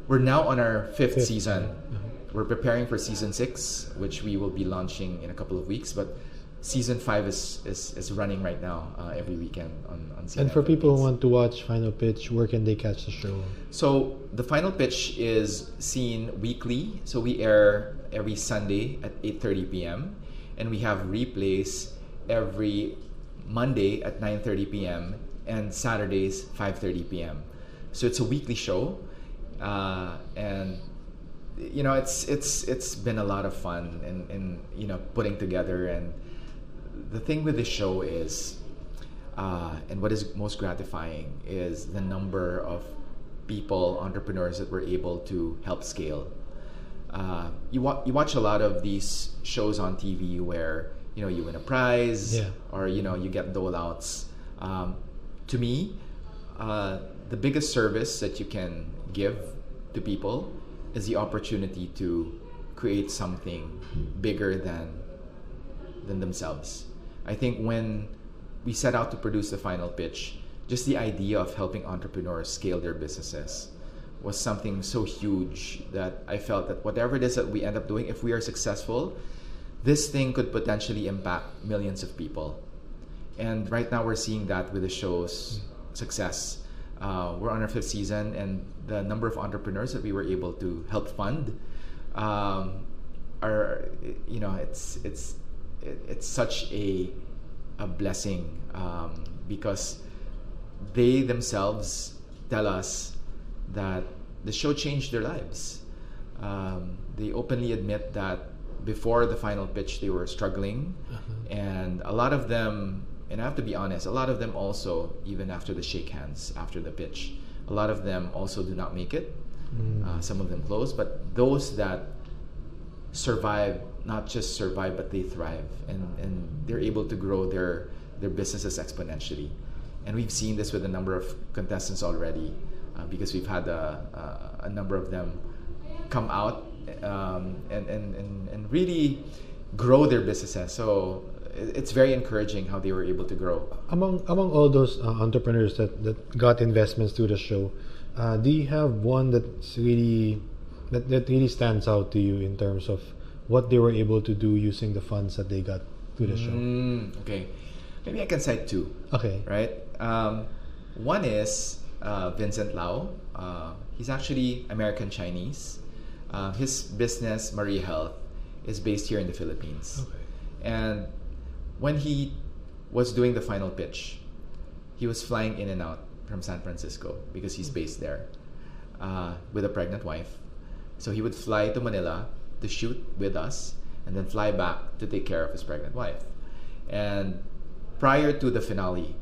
We're now on our fifth season. Uh-huh. We're preparing for season 6, which we will be launching in a couple of weeks. But season 5 is running right now every weekend on CNN. And for people who want to watch Final Pitch, where can they catch the show? So the Final Pitch is seen weekly. So we air every Sunday at 8:30 p.m. And we have replays every Monday at 9:30 p.m. and Saturdays 5:30 p.m. So it's a weekly show, and it's been a lot of fun in putting together. And the thing with this show is, and what is most gratifying is the number of people, entrepreneurs that we're able to help scale. You watch a lot of these shows on TV where you win a prize, or you get dole outs. To me, the biggest service that you can give to people is the opportunity to create something bigger than themselves. I think when we set out to produce the final pitch, just the idea of helping entrepreneurs scale their businesses was something so huge that I felt that whatever it is that we end up doing, if we are successful, this thing could potentially impact millions of people. And right now we're seeing that with the show's success. We're on our 5th season, and the number of entrepreneurs that we were able to help fund are, you know, it's such a blessing, because they themselves tell us that the show changed their lives. They openly admit that before the final pitch they were struggling, and a lot of them, and I have to be honest, a lot of them also, even after the shake hands after the pitch, a lot of them also do not make it. Some of them close, but those that survive, not just survive, but they thrive, and they're able to grow their businesses exponentially. And we've seen this with a number of contestants already, because we've had a number of them come out and really grow their businesses. So it's very encouraging how they were able to grow. Among all those entrepreneurs that got investments through the show, do you have one that's really that really stands out to you in terms of what they were able to do using the funds that they got through the show? Okay, maybe I can cite two. Okay. Right. One is Vincent Lau. He's actually American Chinese. His business, Marie Health, is based here in the Philippines. Okay. And when he was doing the final pitch, he was flying in and out from San Francisco because he's based there with a pregnant wife. So he would fly to Manila to shoot with us and then fly back to take care of his pregnant wife. And prior to the finale,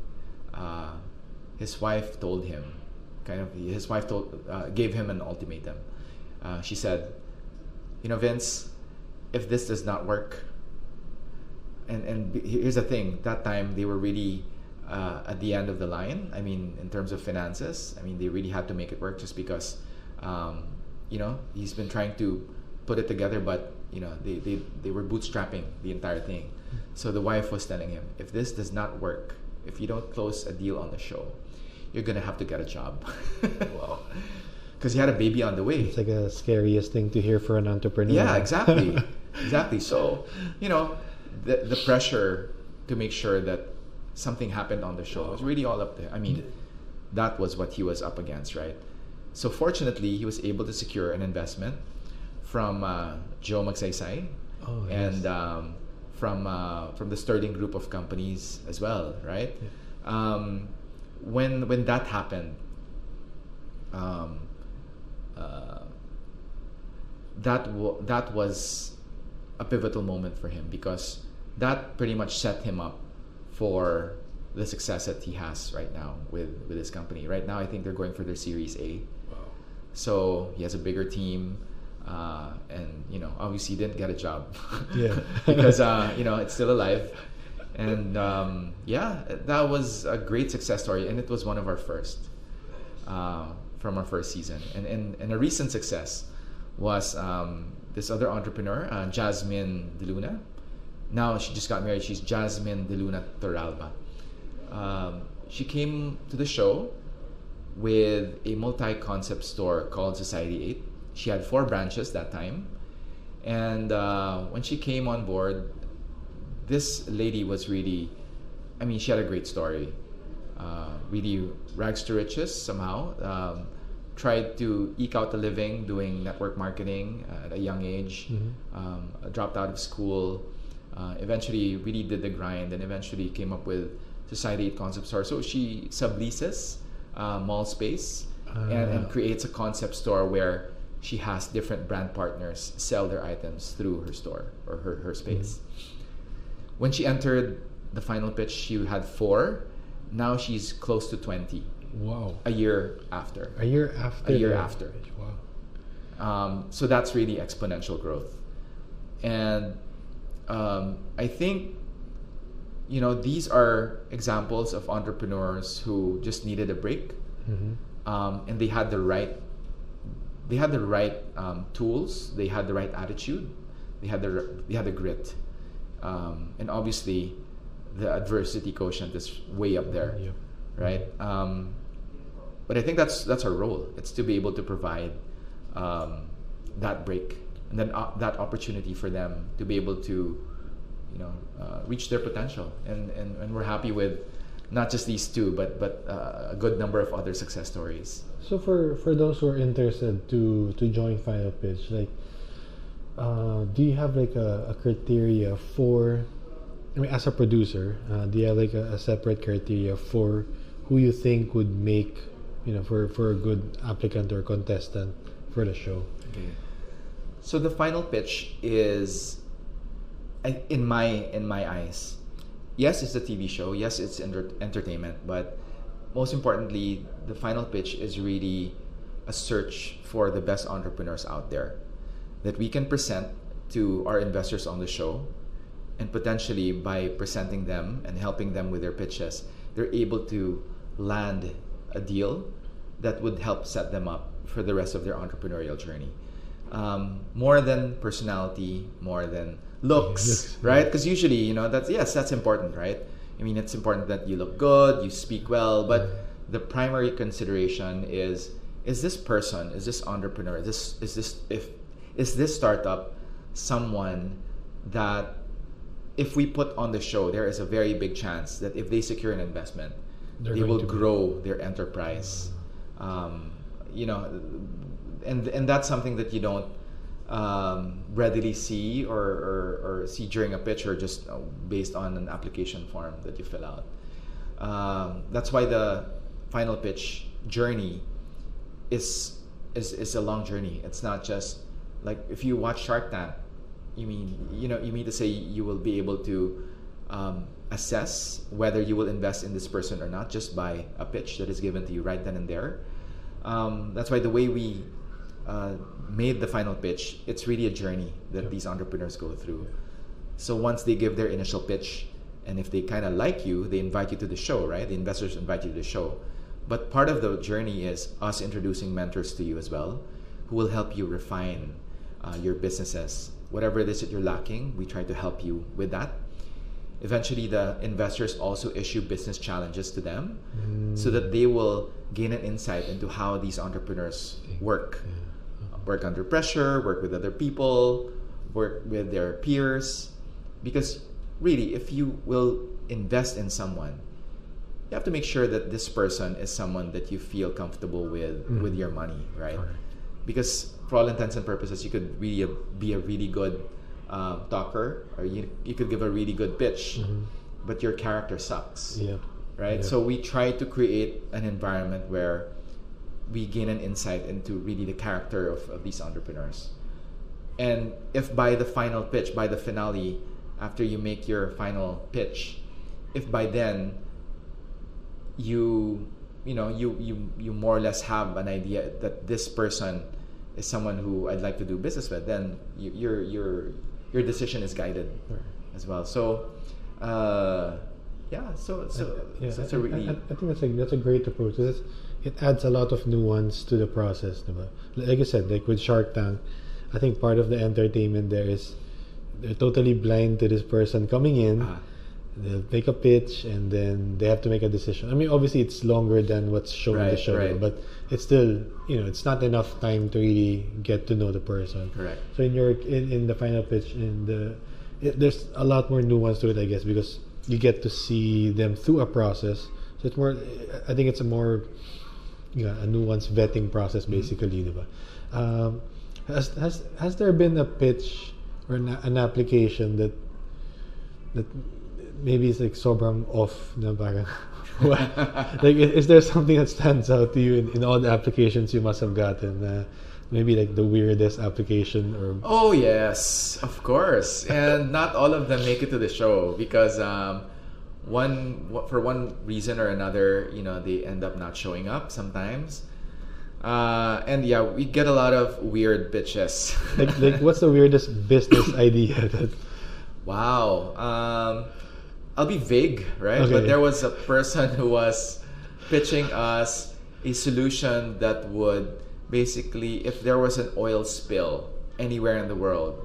his wife told him, gave him an ultimatum. She said, you know, Vince, if this does not work, and here's the thing, that time they were really at the end of the line. I mean, in terms of finances, I mean, they really had to make it work just because, you know, he's been trying to put it together, but, you know, they were bootstrapping the entire thing. So the wife was telling him, if this does not work, if you don't close a deal on the show, you're going to have to get a job. Wow. Because he had a baby on the way. It's like the scariest thing to hear for an entrepreneur. Yeah, exactly. Exactly. So, you know, the pressure to make sure that something happened on the show was really all up there. I mean, that was what he was up against, right? So fortunately, he was able to secure an investment from Joe Magsaysay and from the Sterling Group of companies as well, right? Yeah. When that happened, that was a pivotal moment for him, because that pretty much set him up for the success that he has right now with his company. Right now, I think they're going for their Series A. Wow. So he has a bigger team, and, you know, obviously didn't get a job. Yeah. Because you know, it's still alive. And yeah, that was a great success story, and it was one of our first from our first season. And a recent success was this other entrepreneur, Jasmine De Luna. Now she just got married. She's Jasmine De Luna Torralba. She came to the show with a multi-concept store called Society 8. She had 4 branches that time. And when she came on board, this lady was really, I mean, she had a great story. Really rags to riches somehow. Tried to eke out a living doing network marketing at a young age. Mm-hmm. Dropped out of school. Eventually really did the grind, and eventually came up with Society 8 Concept Store. So she subleases mall space and creates a concept store where she has different brand partners sell their items through her store or her space. Mm-hmm. When she entered the final pitch, she had 4. Now she's close to 20. Wow. A year after. A year after. A year after. Wow. So that's really exponential growth. And I think, you know, these are examples of entrepreneurs who just needed a break. Mm-hmm. and they had the right tools, they had the right attitude, they had the grit, and obviously the adversity quotient is way up there, right? But I think that's our role. It's to be able to provide that break and then that opportunity for them to be able to, reach their potential. And we're happy with not just these two, but a good number of other success stories. So for those who are interested to join Final Pitch, like, do you have like a criteria for? I mean, as a producer, do you have like a separate criteria for who you think would make, for a good applicant or contestant for the show? Okay. So the Final Pitch is, in my eyes, yes, it's a TV show. Yes, it's entertainment. But most importantly, the Final Pitch is really a search for the best entrepreneurs out there that we can present to our investors on the show. And potentially by presenting them and helping them with their pitches, they're able to land a deal that would help set them up for the rest of their entrepreneurial journey. More than personality, more than looks, right? Because usually, that's important, right? I mean, it's important that you look good, you speak well, but the primary consideration is this person, is this entrepreneur, is this startup someone that if we put on the show, there is a very big chance that if they secure an investment, they will grow their enterprise. And that's something that you don't readily see or see during a pitch or just based on an application form that you fill out. That's why the Final Pitch journey is a long journey. It's not just like if you watch Shark Tank, you mean to say you will be able to assess whether you will invest in this person or not just by a pitch that is given to you right then and there. That's why the way we made the Final Pitch, it's really a journey that these entrepreneurs go through. So once they give their initial pitch, and if they kind of like you, they invite you to the show, right? The investors invite you to the show. But part of the journey is us introducing mentors to you as well, who will help you refine your businesses. Whatever it is that you're lacking, we try to help you with that. Eventually, the investors also issue business challenges to them so that they will gain an insight into how these entrepreneurs work. Work under pressure, work with other people, work with their peers. Because really, if you will invest in someone, you have to make sure that this person is someone that you feel comfortable with your money, right? Because for all intents and purposes, you could really be a really good talker, or you could give a really good pitch, but your character sucks, right? So we try to create an environment where we gain an insight into really the character of these entrepreneurs. And if by the final pitch, by the finale, after you make your final pitch, if by then you more or less have an idea that this person is someone who I'd like to do business with, then your decision is guided as well. So I think that's a great approach. It adds a lot of nuance to the process, diba? Like you said, like with Shark Tank, I think part of the entertainment there is they're totally blind to this person coming in. They'll make a pitch and then they have to make a decision. I mean, obviously it's longer than what's shown in the show, but it's still, it's not enough time to really get to know the person. Correct. So in the final pitch, there's a lot more nuance to it, I guess, because you get to see them through a process. So it's more, I think it's a more, a nuanced vetting process, basically, diba? Has there been a pitch or an application that maybe it's like sobrang off na parang like is there something that stands out to you in all the applications you must have gotten, maybe like the weirdest application or Oh yes, of course. And not all of them make it to the show because for one reason or another, they end up not showing up sometimes. And yeah, we get a lot of weird pitches. like what's the weirdest business idea that Wow. I'll be vague, right? Okay. But there was a person who was pitching us a solution that would basically, if there was an oil spill anywhere in the world,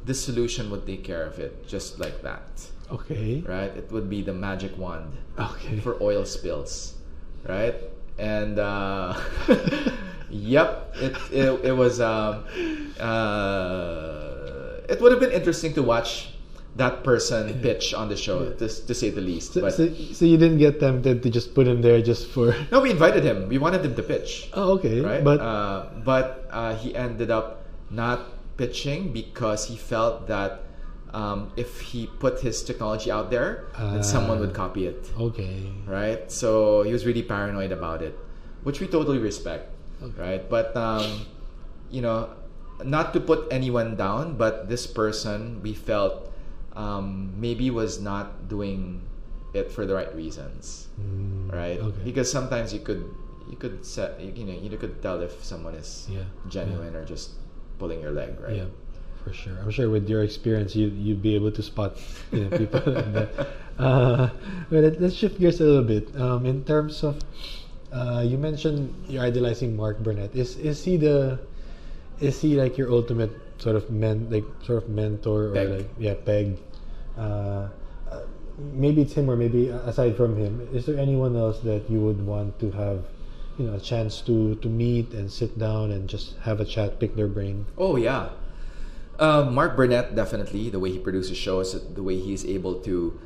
this solution would take care of it just like that. Okay. Right? It would be the magic wand Okay. for oil spills, right? And yep, it was. It would have been interesting to watch that person pitch on the show, to say the least. But So you didn't get tempted to just put him there just for... no, we invited him. We wanted him to pitch. Oh, okay. Right? But He ended up not pitching because he felt that if he put his technology out there, then someone would copy it. okay. Right? So he was really paranoid about it, which we totally respect. Okay. Right? But you know, not to put anyone down, but this person, we felt maybe was not doing it for the right reasons, right? Okay. Because sometimes you could set, you could tell if someone is genuine or just pulling your leg, right? Yeah, for sure. I'm sure with your experience, you'd be able to spot people like that. But let's shift gears a little bit. In terms of, you mentioned you're idolizing Mark Burnett. Is he like your ultimate sort of mentor or Peg. peg? Maybe it's him, or maybe aside from him, is there anyone else that you would want to have, a chance to meet and sit down and just have a chat, pick their brain? Oh yeah, Mark Burnett, definitely. The way he produces shows, the way he's able to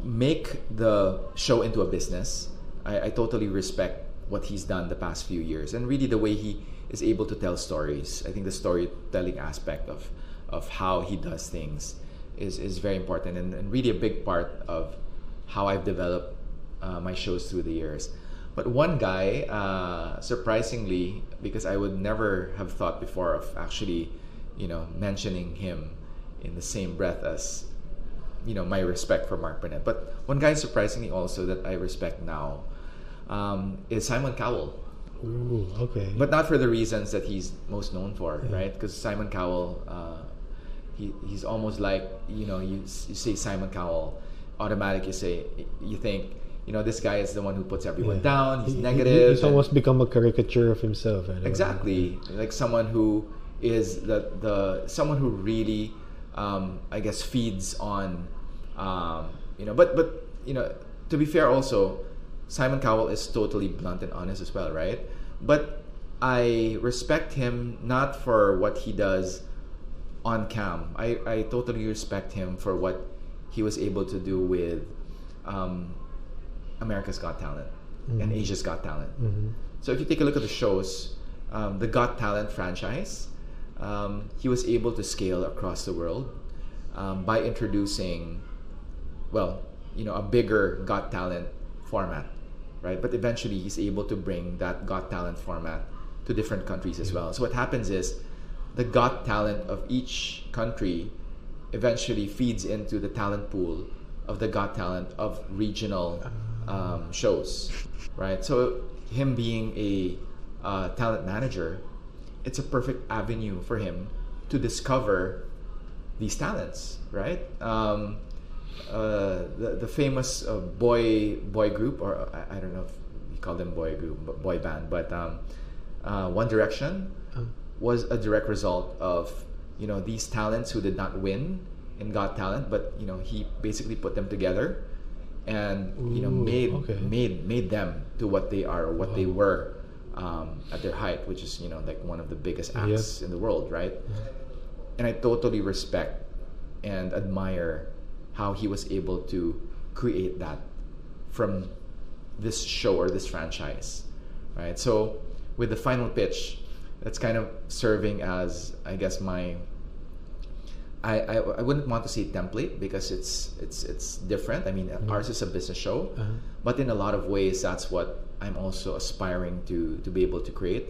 make the show into a business. I totally respect what he's done the past few years, and really the way he is able to tell stories. I think the storytelling aspect of how he does things is very important, and really a big part of how I've developed my shows through the years. But one guy, surprisingly, because I would never have thought before of actually, mentioning him in the same breath as, my respect for Mark Burnett. But one guy, surprisingly, also that I respect now is Simon Cowell. Ooh, okay. But not for the reasons that he's most known for, right? Because Simon Cowell, he's almost like, you say Simon Cowell, automatic you think, this guy is the one who puts everyone down. He's negative. He's almost become a caricature of himself. Exactly, like someone who is someone who really, I guess, feeds on, But to be fair, also, Simon Cowell is totally blunt and honest as well, right? But I respect him not for what he does on cam. I totally respect him for what he was able to do with America's Got Talent and Asia's Got Talent. So if you take a look at the shows, the Got Talent franchise, he was able to scale across the world by introducing, a bigger Got Talent format, right? But eventually he's able to bring that Got Talent format to different countries as well. So what happens is the Got Talent of each country eventually feeds into the talent pool of the Got Talent of regional shows, right? So him being a talent manager, it's a perfect avenue for him to discover these talents, right? The famous boy group, or I don't know if you call them boy group, boy band, but One Direction was a direct result of these talents who did not win in Got Talent, but he basically put them together and made them to what they are, or what they were at their height, which is like one of the biggest acts in the world, right? And I totally respect and admire how he was able to create that from this show or this franchise, right? So with the final pitch, that's kind of serving as, I guess, my I wouldn't want to say template, because it's different. I mean, ours is a business show, but in a lot of ways, that's what I'm also aspiring to be able to create,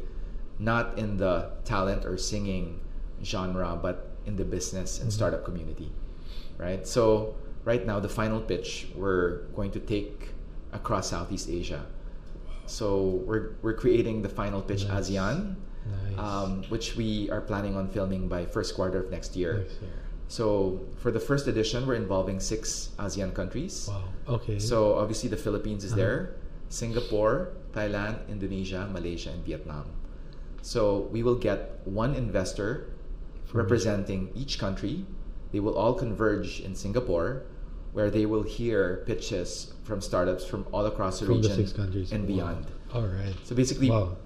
not in the talent or singing genre, but in the business and startup community, right? So right now, the final pitch we're going to take across Southeast Asia. So we're creating the final pitch ASEAN, which we are planning on filming by first quarter of next year. So for the first edition, we're involving 6 ASEAN countries. Wow. Okay. So obviously the Philippines is there, Singapore, Thailand, Indonesia, Malaysia, and Vietnam. So we will get one investor representing each country. They will all converge in Singapore, where they will hear pitches from startups from all across the From the region 6 countries and beyond. All right. So basically, Wow.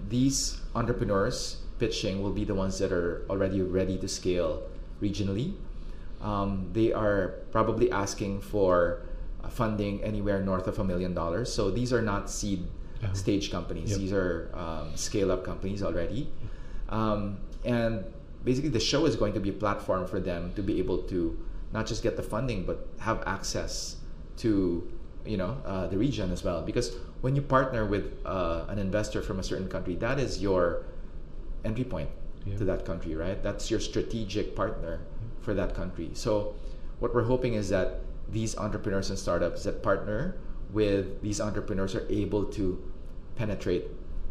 these entrepreneurs pitching will be the ones that are already ready to scale regionally. They are probably asking for funding anywhere north of $1 million. So these are not seed stage companies. Yep. These are scale-up companies already. And basically, the show is going to be a platform for them to be able to not just get the funding, but have access to the region as well. Because when you partner with an investor from a certain country, that is your entry point to that country, right? That's your strategic partner for that country. So what we're hoping is that these entrepreneurs and startups that partner with these entrepreneurs are able to penetrate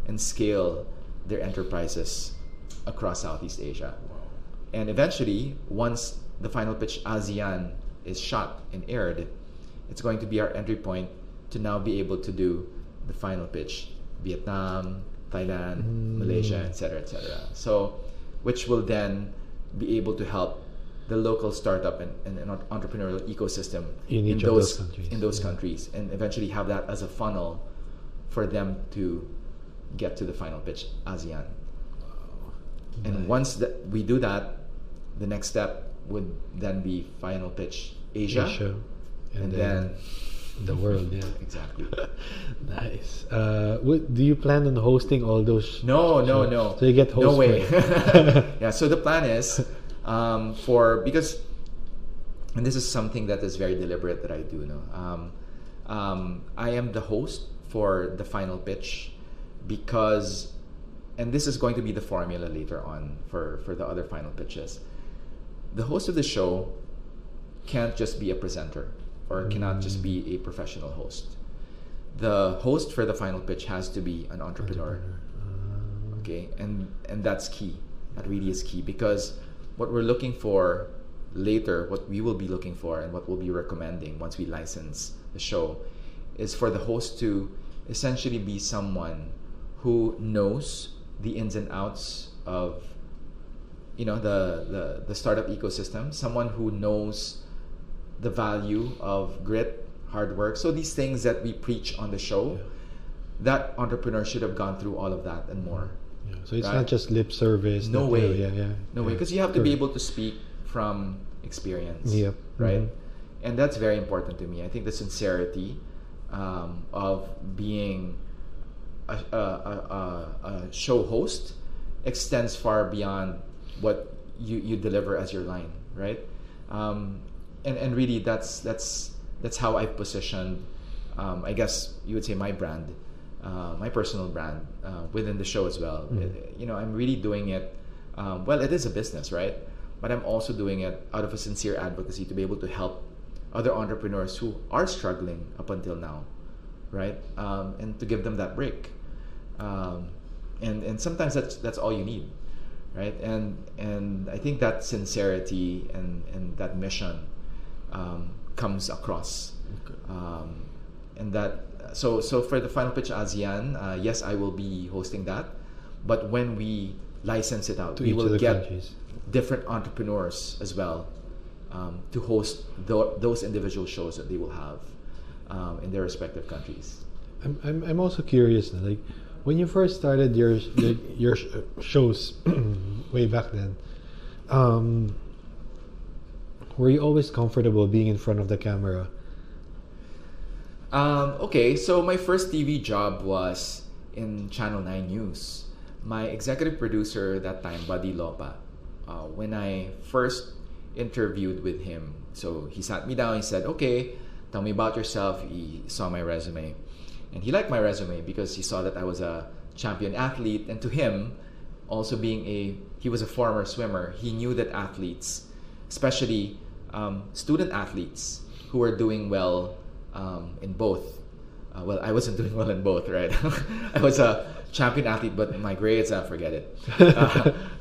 and scale their enterprises across Southeast Asia. And eventually, once the final pitch ASEAN is shot and aired, it's going to be our entry point to now be able to do the final pitch Vietnam, Thailand, Malaysia, etc., etc. So, which will then be able to help the local startup and entrepreneurial ecosystem In those countries, and eventually have that as a funnel for them to get to the final pitch ASEAN. And once we do that, the next step would then be final pitch Asia. And then the world. Yeah. Exactly. Nice. Do you plan on hosting all those? No. So you get host No way. for- Yeah. So the plan is because, and this is something that is very deliberate that I do. I am the host for the final pitch because, and this is going to be the formula later on for the other final pitches. The host of the show can't just be a presenter or cannot just be a professional host. The host for the final pitch has to be an entrepreneur. Okay, and that's key. That really is key, because what we're looking for later, what we will be looking for, and what we'll be recommending once we license the show, is for the host to essentially be someone who knows the ins and outs of the startup ecosystem, someone who knows the value of grit, hard work. So these things that we preach on the show, that entrepreneur should have gone through all of that and more. Yeah. So it's Right? not just lip service. No way. No way, Yeah. because you have to be able to speak from experience. Yep. Right? Mhm. And that's very important to me. I think the sincerity of being a show host extends far beyond what you deliver as your line, right? And really that's how I've positioned, I guess you would say, my brand, my personal brand within the show as well. I'm really doing it. Well, it is a business, right? But I'm also doing it out of a sincere advocacy to be able to help other entrepreneurs who are struggling up until now, right? And to give them that break. And sometimes that's all you need, right? And I think that sincerity and that mission comes across. And that so for the final pitch ASEAN, yes, I will be hosting that. But when we license it out, we will get countries. different entrepreneurs as well to host those individual shows that they will have in their respective countries. I'm also curious, like when you first started your shows way back then, were you always comfortable being in front of the camera? Okay, so my first TV job was in Channel 9 News. My executive producer that time, Buddy Lopa, when I first interviewed with him, so he sat me down, he said, okay, tell me about yourself. He saw my resume. And he liked my resume because he saw that I was a champion athlete. And to him, also he was a former swimmer, he knew that athletes, especially student athletes who were doing well in both. Well, I wasn't doing well in both, right? I was a champion athlete, but my grades, forget it.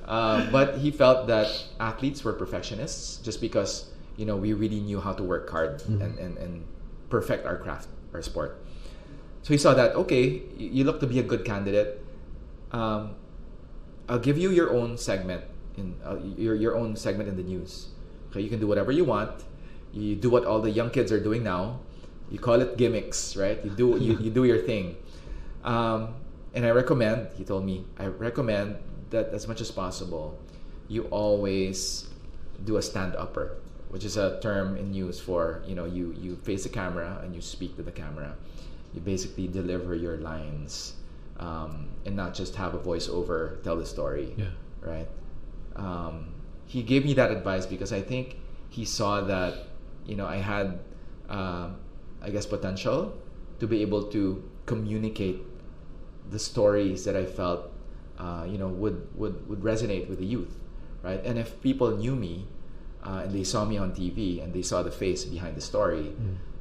But he felt that athletes were perfectionists just because, we really knew how to work hard and perfect our craft, our sport. So he saw that, okay, you look to be a good candidate. I'll give you your own segment in your own segment in the news. Okay, you can do whatever you want. You do what all the young kids are doing now. You call it gimmicks, right? You do your thing. And I recommend, he told me, I recommend that as much as possible, you always do a stand-upper, which is a term in news for, you face the camera and you speak to the camera. You basically deliver your lines, and not just have a voiceover tell the story, right? He gave me that advice because I think he saw that, I had, I guess, potential to be able to communicate the stories that I felt, would resonate with the youth, right? And if people knew me, and they saw me on TV and they saw the face behind the story,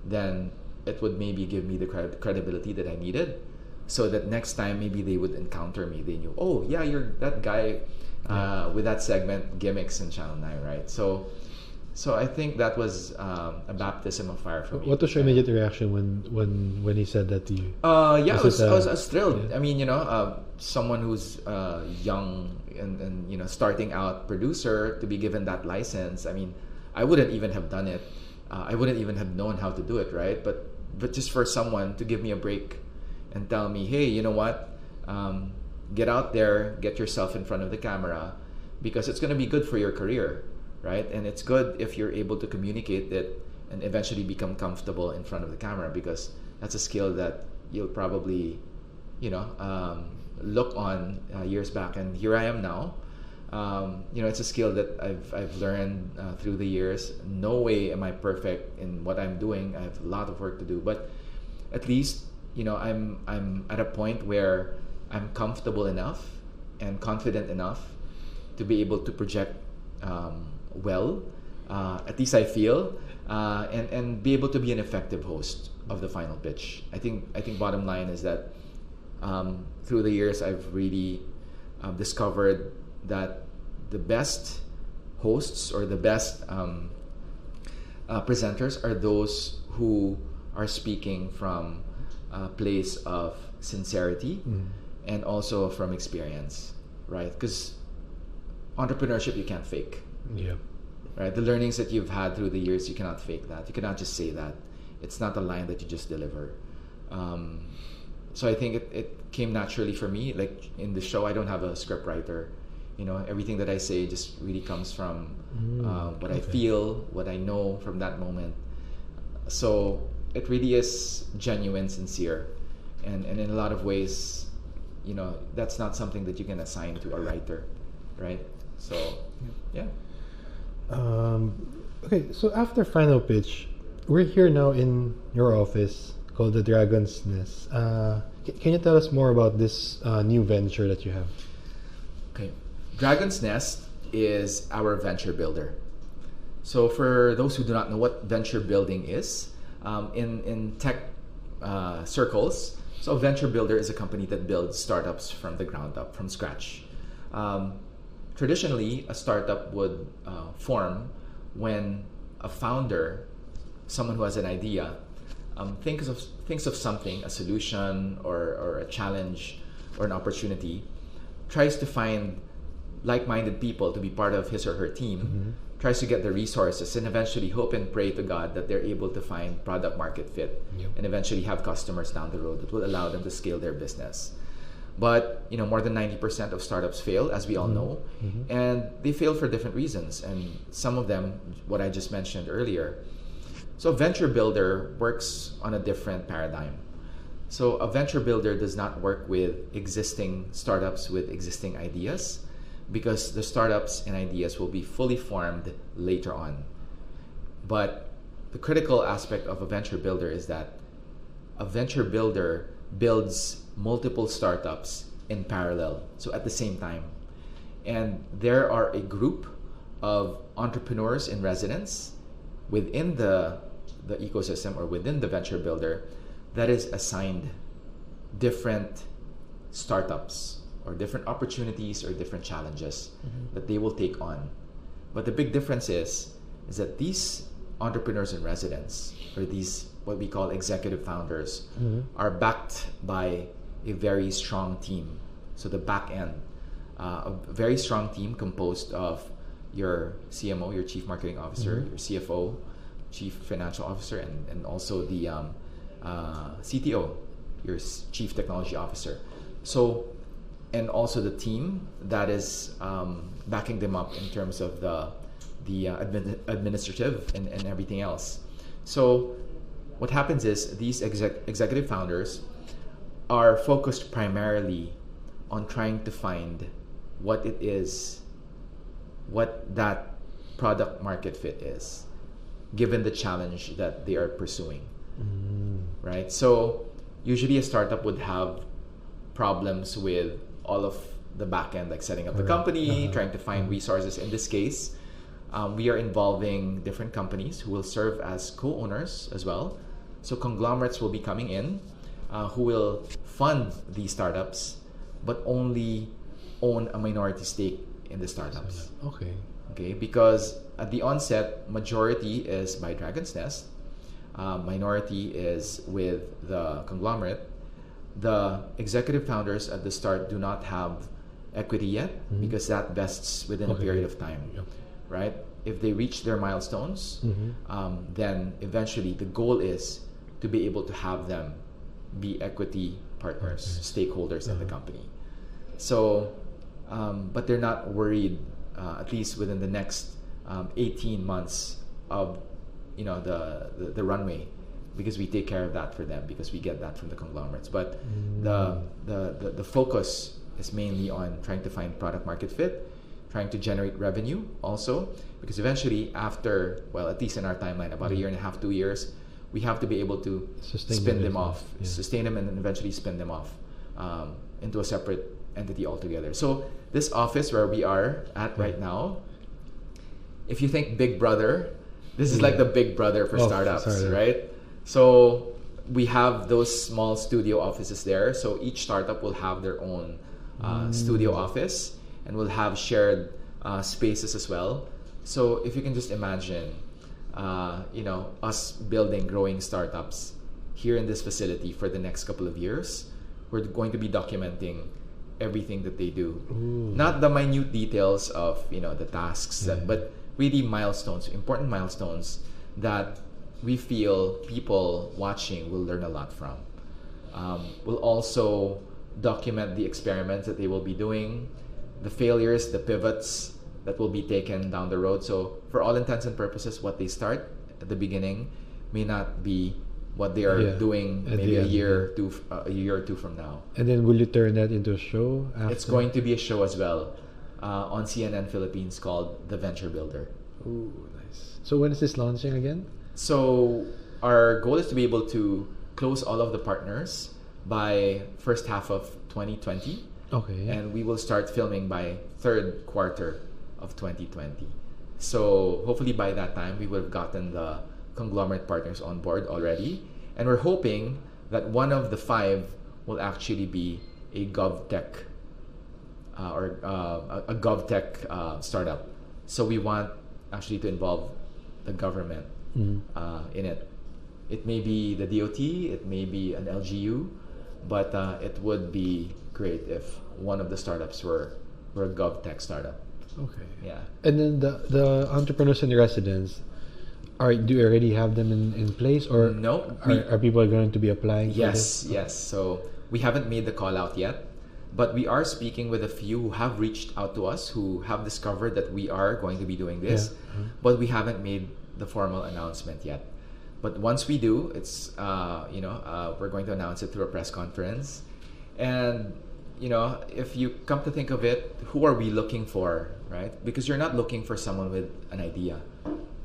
then it would maybe give me the credibility that I needed, so that next time maybe they would encounter me, they knew, oh yeah, you're that guy with that segment gimmicks in Channel 9, right? So I think that was a baptism of fire for me. What was your immediate reaction when he said that to you? I was thrilled. Yeah. I mean, someone who's young and starting out producer to be given that license. I mean, I wouldn't even have done it. I wouldn't even have known how to do it, right? But just for someone to give me a break and tell me, hey, you know what? Get out there, get yourself in front of the camera, because it's going to be good for your career, right? And it's good if you're able to communicate it and eventually become comfortable in front of the camera, because that's a skill that you'll probably, look on years back. And here I am now. It's a skill that I've learned through the years. No way am I perfect in what I'm doing. I have a lot of work to do, but at least I'm at a point where I'm comfortable enough and confident enough to be able to project well, at least I feel, and be able to be an effective host of the final pitch. I think bottom line is that through the years I've really discovered that the best hosts or the best presenters are those who are speaking from a place of sincerity and also from experience, right? Because entrepreneurship, you can't fake. Yeah. Right? The learnings that you've had through the years, you cannot fake that. You cannot just say that. It's not a line that you just deliver. So I think it came naturally for me. Like in the show, I don't have a script writer. Everything that I say just really comes from what I feel, what I know from that moment. So it really is genuine, sincere, and in a lot of ways, that's not something that you can assign to a writer, right? So, yeah. Okay, so after final pitch, we're here now in your office called the Dragon's Nest. Can you tell us more about this new venture that you have? Okay, Dragon's Nest is our venture builder. So for those who do not know what venture building is, in tech circles, so a venture builder is a company that builds startups from the ground up, from scratch. Traditionally, a startup would form when a founder, someone who has an idea, thinks of something, a solution or a challenge or an opportunity, tries to find like-minded people to be part of his or her team, tries to get the resources, and eventually hope and pray to God that they're able to find product market fit and eventually have customers down the road that will allow them to scale their business. But more than 90% of startups fail, as we all know, and they fail for different reasons. And some of them, what I just mentioned earlier. So a venture builder works on a different paradigm. So a venture builder does not work with existing startups with existing ideas, because the startups and ideas will be fully formed later on. But the critical aspect of a venture builder is that a venture builder builds multiple startups in parallel, so at the same time. And there are a group of entrepreneurs in residence within the ecosystem or within the venture builder that is assigned different startups or different opportunities or different challenges that they will take on. But the big difference is that these entrepreneurs in residence, or these what we call executive founders, Mm-hmm. are backed by a very strong team. So the back end, a very strong team composed of your CMO, your Chief Marketing Officer, Mm-hmm. your CFO, Chief Financial Officer, and also the CTO, your Chief Technology Officer. So, and also the team that is backing them up in terms of the administrative and everything else. So what happens is these executive founders are focused primarily on trying to find what it is, what that product market fit is, given the challenge that they are pursuing. Right? So usually a startup would have problems with all of the back end, like setting up the company, trying to find resources. In this case, we are involving different companies who will serve as co-owners as well. So conglomerates will be coming in who will fund these startups, but only own a minority stake in the startups. Okay, because at the onset, majority is by Dragon's Nest, minority is with the conglomerate. The executive founders at the start do not have equity yet because that vests within a period of time, right? If they reach their milestones, then eventually the goal is to be able to have them be equity partners, stakeholders in the company. So, but they're not worried, at least within the next 18 months of the runway, because we take care of that for them, because we get that from the conglomerates. But the focus is mainly on trying to find product market fit, trying to generate revenue also, because eventually after, well, at least in our timeline, about a year and a half, 2 years, we have to be able to spin them off, sustain them, and then eventually spin them off into a separate entity altogether. So this office where we are at right now, if you think Big Brother, this is like the Big Brother for startups, right? So we have those small studio offices there. So each startup will have their own studio office, and will have shared spaces as well. So if you can just imagine, us building, growing startups here in this facility for the next couple of years, we're going to be documenting everything that they do. Not the minute details of the tasks, but really milestones, important milestones that we feel people watching will learn a lot from. We'll also document the experiments that they will be doing, the failures, the pivots that will be taken down the road. So for all intents and purposes, what they start at the beginning may not be what they are doing maybe a year or two from now. And then will you turn that into a show after? It's going to be a show as well on CNN Philippines called The Venture Builder. Ooh, nice. So when is this launching again? So our goal is to be able to close all of the partners by first half of 2020. Okay. And we will start filming by third quarter of 2020. So hopefully by that time we would have gotten the conglomerate partners on board already. And we're hoping that one of the 5 will actually be a GovTech or a GovTech startup. So we want actually to involve the government in it. It may be the DOT, it may be an LGU, but it would be great if one of the startups were a GovTech startup. Okay. Yeah. And then the entrepreneurs in residence, do you already have them in place, or no? Are people going to be applying? Yes, yes. So we haven't made the call out yet, but we are speaking with a few who have reached out to us, who have discovered that we are going to be doing this, but we haven't made the formal announcement yet. But once we do, it's we're going to announce it through a press conference. And if you come to think of it, who are we looking for, right? Because you're not looking for someone with an idea,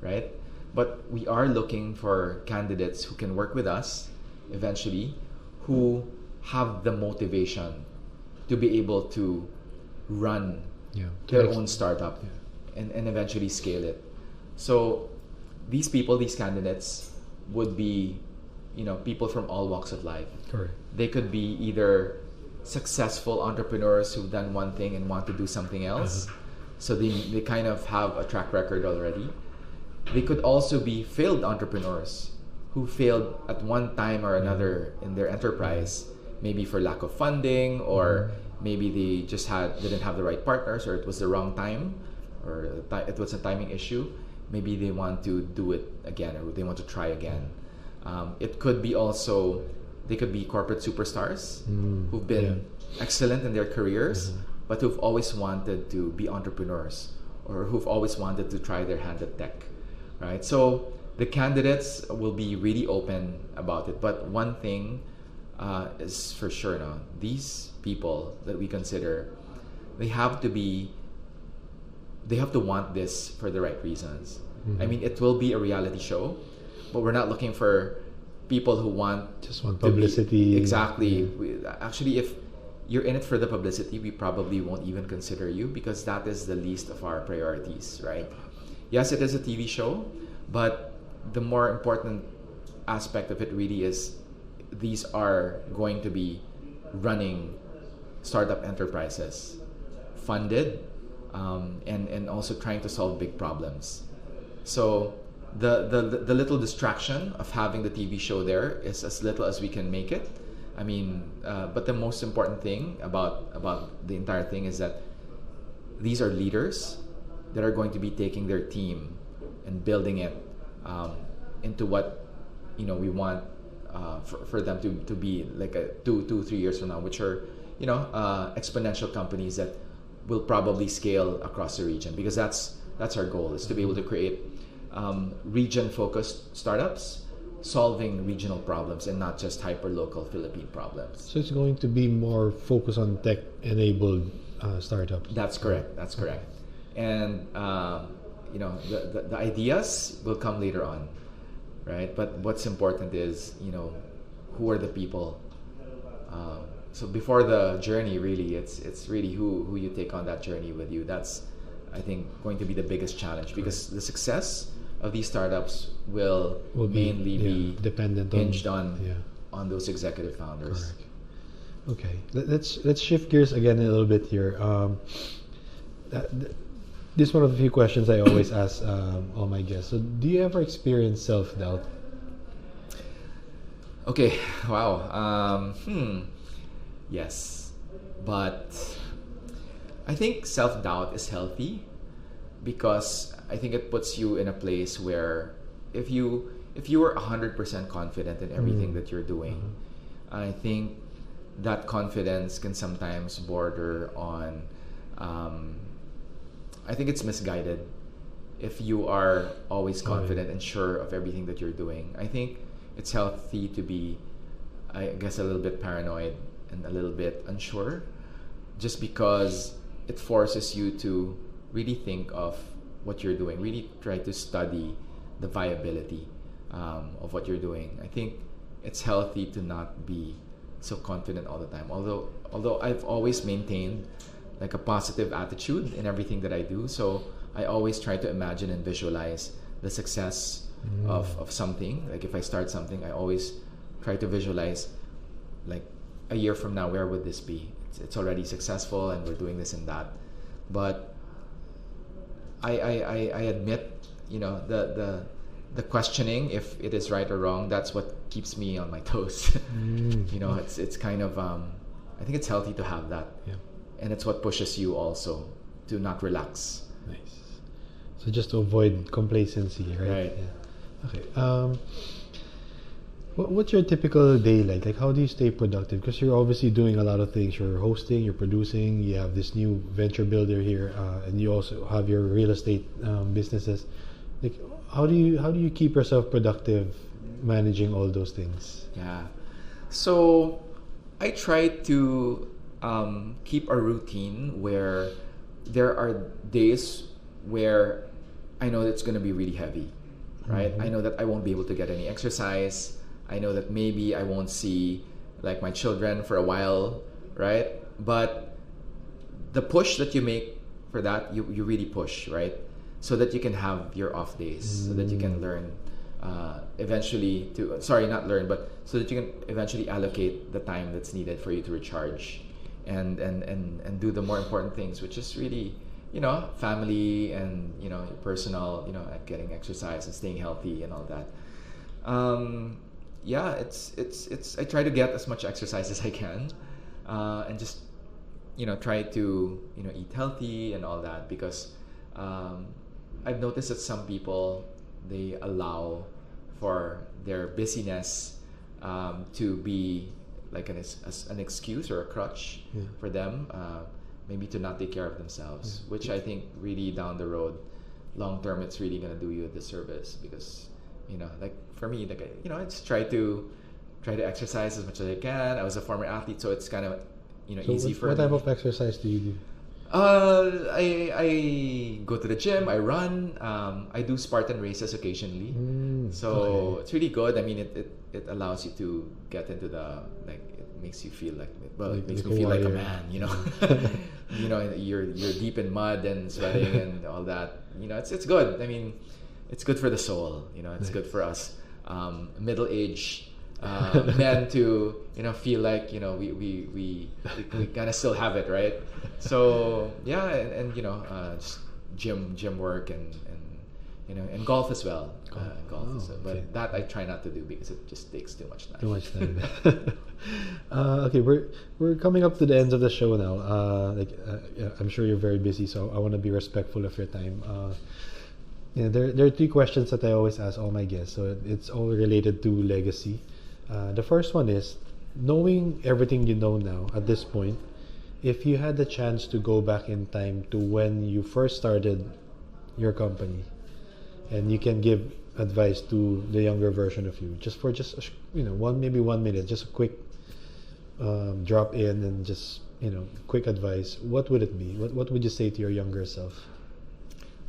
right? But we are looking for candidates who can work with us eventually, who have the motivation to be able to run their own startup and eventually scale it. So these people, these candidates, would be people from all walks of life. Correct. They could be either successful entrepreneurs who've done one thing and want to do something else, so they kind of have a track record already. They could also be failed entrepreneurs who failed at one time or another in their enterprise, maybe for lack of funding, or maybe they just didn't have the right partners, or it was the wrong time, or it was a timing issue. Maybe they want to do it again, or they want to try again. It could be also, they could be corporate superstars who've been excellent in their careers, but who've always wanted to be entrepreneurs, or who've always wanted to try their hand at tech, right? So the candidates will be really open about it. But one thing is for sure, no, these people that we consider, they have to want this for the right reasons. I mean, it will be a reality show, but we're not looking for people who just want publicity. Exactly. Actually, if you're in it for the publicity, we probably won't even consider you, because that is the least of our priorities, right? Yes, it is a TV show, but the more important aspect of it really is these are going to be running startup enterprises, funded, and also trying to solve big problems. So the little distraction of having the TV show there is as little as we can make it. I mean, but the most important thing about the entire thing is that these are leaders that are going to be taking their team and building it into what we want for them to be like 2-3 years from now, which are exponential companies that will probably scale across the region, because that's our goal, is to be able to create region-focused startups solving regional problems and not just hyper-local Philippine problems. So it's going to be more focused on tech-enabled startups. That's correct. That's correct. And the ideas will come later on, right? But what's important is who are the people. So before the journey, really, it's really who you take on that journey with you. That's, I think, going to be the biggest challenge, because the success of these startups will mainly be dependent hinged on those executive founders. Correct. Okay, let's shift gears again a little bit here. This is one of the few questions I always ask all my guests. So, do you ever experience self-doubt? Okay, wow. Yes, but I think self-doubt is healthy, because I think it puts you in a place where if you are 100% confident in everything that you're doing, I think that confidence can sometimes border on I think it's misguided if you are always confident and sure of everything that you're doing. I think it's healthy to be, I guess, a little bit paranoid and a little bit unsure, just because it forces you to really think of what you're doing, really try to study the viability of what you're doing. I think it's healthy to not be so confident all the time. Although I've always maintained like a positive attitude in everything that I do, so I always try to imagine and visualize the success of something. Like if I start something, I always try to visualize, like, a year from now, where would this be? It's already successful and we're doing this and that. But I admit, the questioning, if it is right or wrong, that's what keeps me on my toes. It's kind of I think it's healthy to have that. Yeah. And it's what pushes you also to not relax. Nice. So just to avoid complacency, right? Right. Yeah. Okay. What's your typical day like? Like, how do you stay productive? Because you're obviously doing a lot of things. You're hosting, you're producing, you have this new venture builder here, and you also have your real estate businesses. Like, how do you keep yourself productive managing all those things? Yeah. So I try to keep a routine where there are days where I know it's going to be really heavy, right? I know that I won't be able to get any exercise. I know that maybe I won't see like my children for a while, right? But the push that you make for that, you really push, right? So that you can have your off days, so that you can learn eventually to, sorry, not learn, but so that you can eventually allocate the time that's needed for you to recharge and do the more important things, which is really family and your personal, like getting exercise and staying healthy and all that. Yeah, it's I try to get as much exercise as I can, and just try to eat healthy and all that, because I've noticed that some people, they allow for their busyness to be like an excuse or a crutch for them, maybe to not take care of themselves, which I think really down the road, long term, it's really gonna do you a disservice, because like for me, like I just try to exercise as much as I can. I was a former athlete, so it's kind of So easy for what me. type of exercise do you do? I go to the gym. I run. I do Spartan races occasionally. So Okay. it's really good. I mean, it allows you to get into the, like, it makes you feel like, well, it Like- makes like me a feel like a warrior. man. You're deep in mud and sweating and all that. It's good. I mean, it's good for the soul. It's good for us middle-aged men to feel like we kind of still have it, right? So yeah, and just gym work and golf as well. Golf as well. okay. But that I try not to do because it just takes too much time. Too much time. Okay, we're coming up to the end of the show now. Yeah, I'm sure you're very busy, so I want to be respectful of your time. There are three questions that I always ask all my guests. So it's all related to legacy. The first one is, knowing everything you know now at this point, if you had the chance to go back in time to when you first started your company, and you can give advice to the younger version of you, just for maybe 1 minute, just a quick drop in and just quick advice, what would it be? What would you say to your younger self?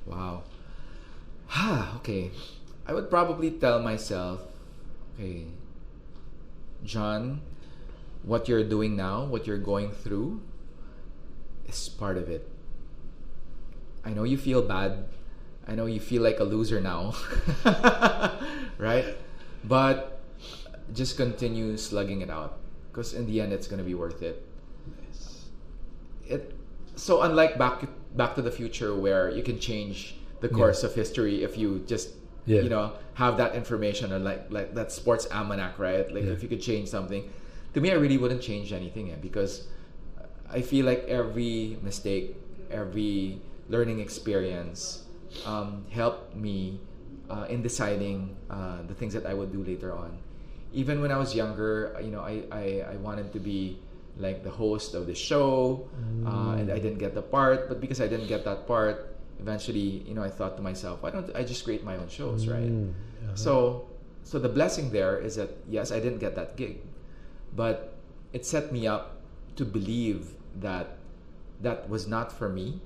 Wow. Okay. I would probably tell myself, okay, John, what you're doing now, what you're going through, is part of it. I know you feel bad. I know you feel like a loser now. Right? But just continue slugging it out, because in the end, it's going to be worth it. So unlike Back to the Future, where you can change the course of history if you just have that information, or like that sports almanac, right? Like if you could change something, to me, I really wouldn't change anything, because I feel like every mistake, every learning experience helped me in deciding the things that I would do later on. Even when I was younger, I wanted to be like the host of the show, and I didn't get the part. But because I didn't get that part, eventually, I thought to myself, why don't I just create my own shows, right? So the blessing there is that, yes, I didn't get that gig, but it set me up to believe that was not for me,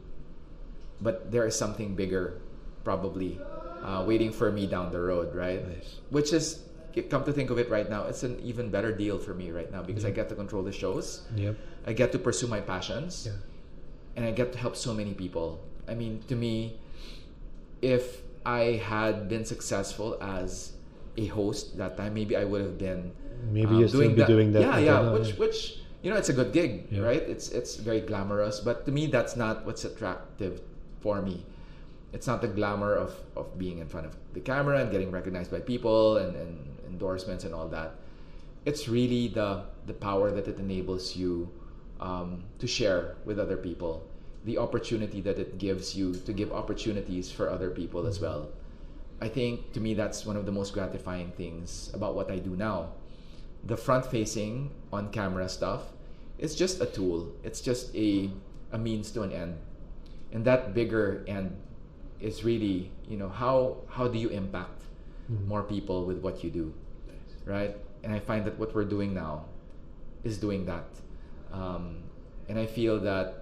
but there is something bigger probably waiting for me down the road, right? Nice. Which is, come to think of it right now, it's an even better deal for me right now, because I get to control the shows. Yep. I get to pursue my passions. Yeah. And I get to help so many people. I mean, to me, if I had been successful as a host that time, maybe I would have been Maybe you'll still be doing that. Yeah, until yeah. now, Which it's a good gig, Yeah. right? It's very glamorous, but to me, that's not what's attractive for me. It's not the glamour of being in front of the camera and getting recognized by people and endorsements and all that. It's really the power that it enables you to share with other people, the opportunity that it gives you to give opportunities for other people as well. I think, to me, that's one of the most gratifying things about what I do now. The front-facing, on-camera stuff is just a tool. It's just a means to an end. And that bigger end is really, how do you impact more people with what you do, right? And I find that what we're doing now is doing that. And I feel that,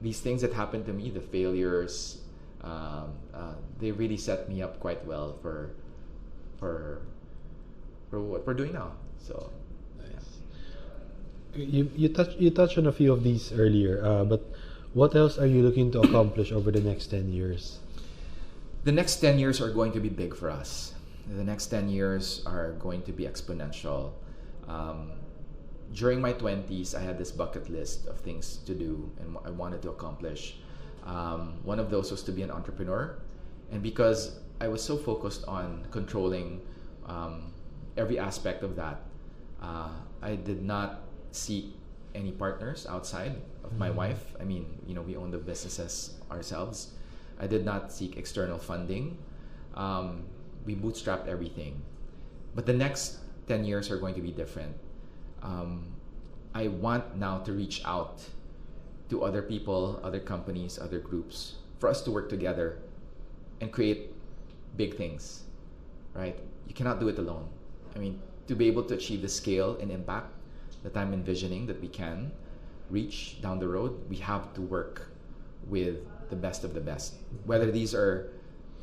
these things that happened to me, the failures, they really set me up quite well for what we're doing now. So, You touched on a few of these earlier, but what else are you looking to accomplish over the next 10 years? the next 10 years are going to be big for us. The next 10 years are going to be exponential. during my 20s, I had this bucket list of things to do and I wanted to accomplish. One of those was to be an entrepreneur. And because I was so focused on controlling every aspect of that, I did not seek any partners outside of my wife. I mean, we own the businesses ourselves. I did not seek external funding. We bootstrapped everything. But the next 10 years are going to be different. I want now to reach out to other people, other companies, other groups, for us to work together and create big things, right? You cannot do it alone. I mean, to be able to achieve the scale and impact that I'm envisioning that we can reach down the road, we have to work with the best of the best. Whether these are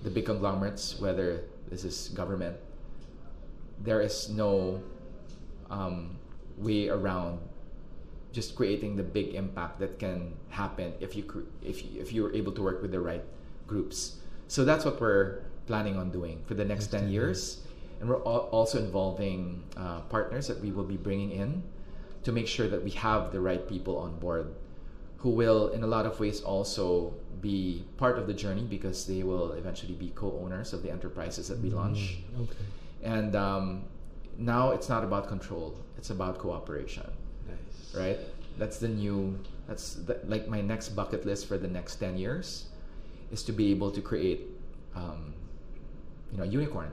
the big conglomerates, whether this is government, there is no way around just creating the big impact that can happen if you're able to work with the right groups. So that's what we're planning on doing for the next 10 years. And we're also involving partners that we will be bringing in to make sure that we have the right people on board who will, in a lot of ways, also be part of the journey because they will eventually be co-owners of the enterprises that we launch. Okay. And now it's not about control, it's about cooperation. Nice. Right? Like my next bucket list for the next 10 years is to be able to create a unicorn,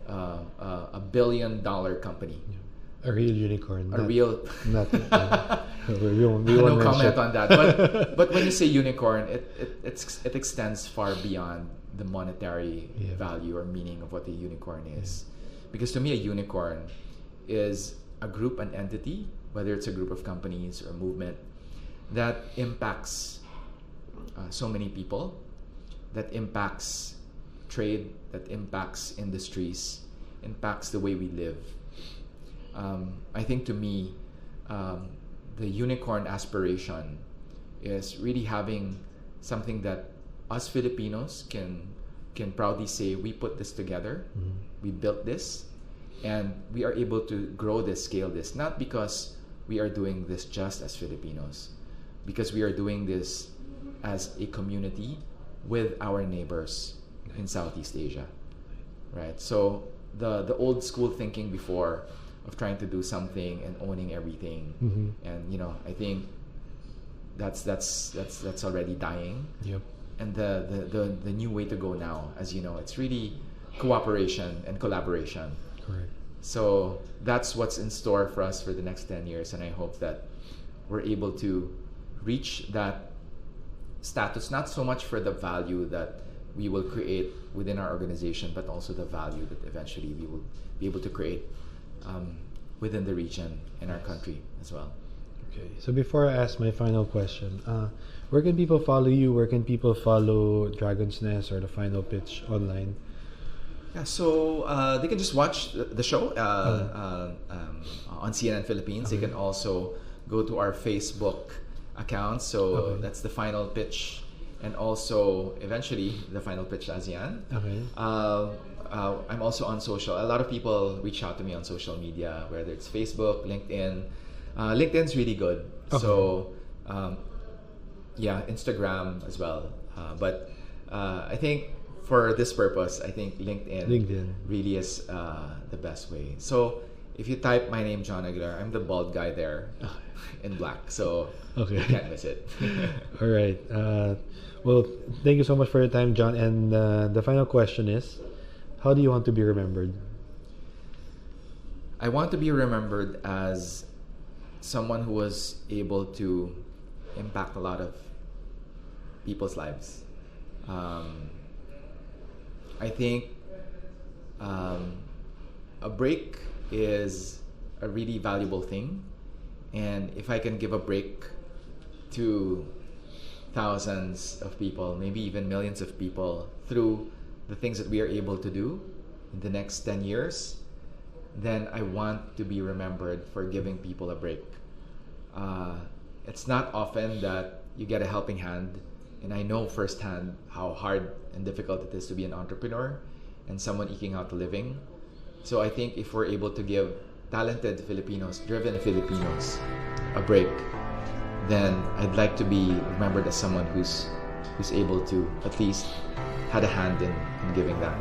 a $1 billion company. Yeah. A real unicorn. A real. Not. No comment on that. But when you say unicorn, it extends far beyond the monetary value or meaning of what a unicorn is. Because to me, a unicorn is a group, an entity, whether it's a group of companies or movement, that impacts so many people, that impacts trade, that impacts industries, impacts the way we live. I think to me, the unicorn aspiration is really having something that us Filipinos can proudly say, we put this together, we built this, and we are able to grow this, scale this, not because we are doing this just as Filipinos, because we are doing this as a community with our neighbors in Southeast Asia, right? So the old school thinking before of trying to do something and owning everything, and I think that's already dying. Yep. And the new way to go now, as you know, it's really cooperation and collaboration. Correct. So that's what's in store for us for the next 10 years, and I hope that we're able to reach that status, not so much for the value that we will create within our organization, but also the value that eventually we will be able to create within the region and our country as well. Okay, so before I ask my final question, where can people follow you? Where can people follow Dragon's Nest or the Final Pitch online? Yeah, so they can just watch the show on CNN Philippines. They can also go to our Facebook account. So that's the Final Pitch, and also eventually the Final Pitch ASEAN. Okay. I'm also on social. A lot of people reach out to me on social media, whether it's Facebook, LinkedIn. LinkedIn's really good. Okay. So Instagram as well. But I think for this purpose, I think LinkedIn really is the best way. So if you type my name, John Aguilar, I'm the bald guy there in black. So you can't miss it. All right. Well, thank you so much for your time, John. And the final question is, how do you want to be remembered? I want to be remembered as someone who was able to impact a lot of people's lives. I think a break is a really valuable thing, and if I can give a break to thousands of people, maybe even millions of people, through the things that we are able to do in the next 10 years, then I want to be remembered for giving people a break. It's not often that you get a helping hand, and I know firsthand how hard and difficult it is to be an entrepreneur and someone eking out a living. So I think if we're able to give talented Filipinos, driven Filipinos, a break, then I'd like to be remembered as someone who's able to at least had a hand in giving that.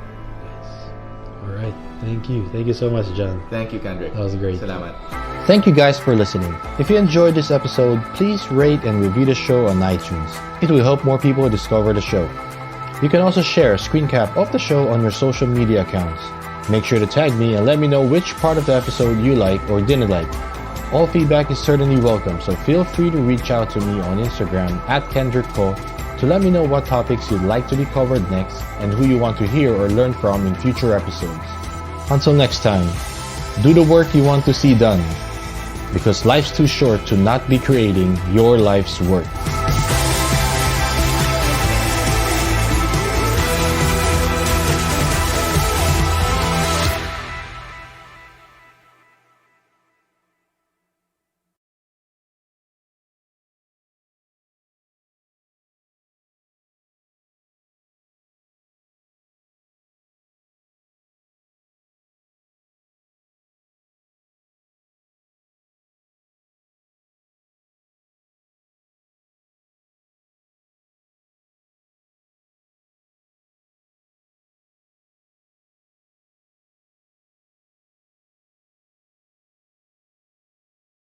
All right. Thank you. Thank you so much, John. Thank you, Kendrick. That was great. Salamat. Thank you guys for listening. If you enjoyed this episode, please rate and review the show on iTunes. It will help more people discover the show. You can also share a screen cap of the show on your social media accounts. Make sure to tag me and let me know which part of the episode you like or didn't like. All feedback is certainly welcome, so feel free to reach out to me on Instagram @KendrickCo to let me know what topics you'd like to be covered next and who you want to hear or learn from in future episodes. Until next time, do the work you want to see done, because life's too short to not be creating your life's work.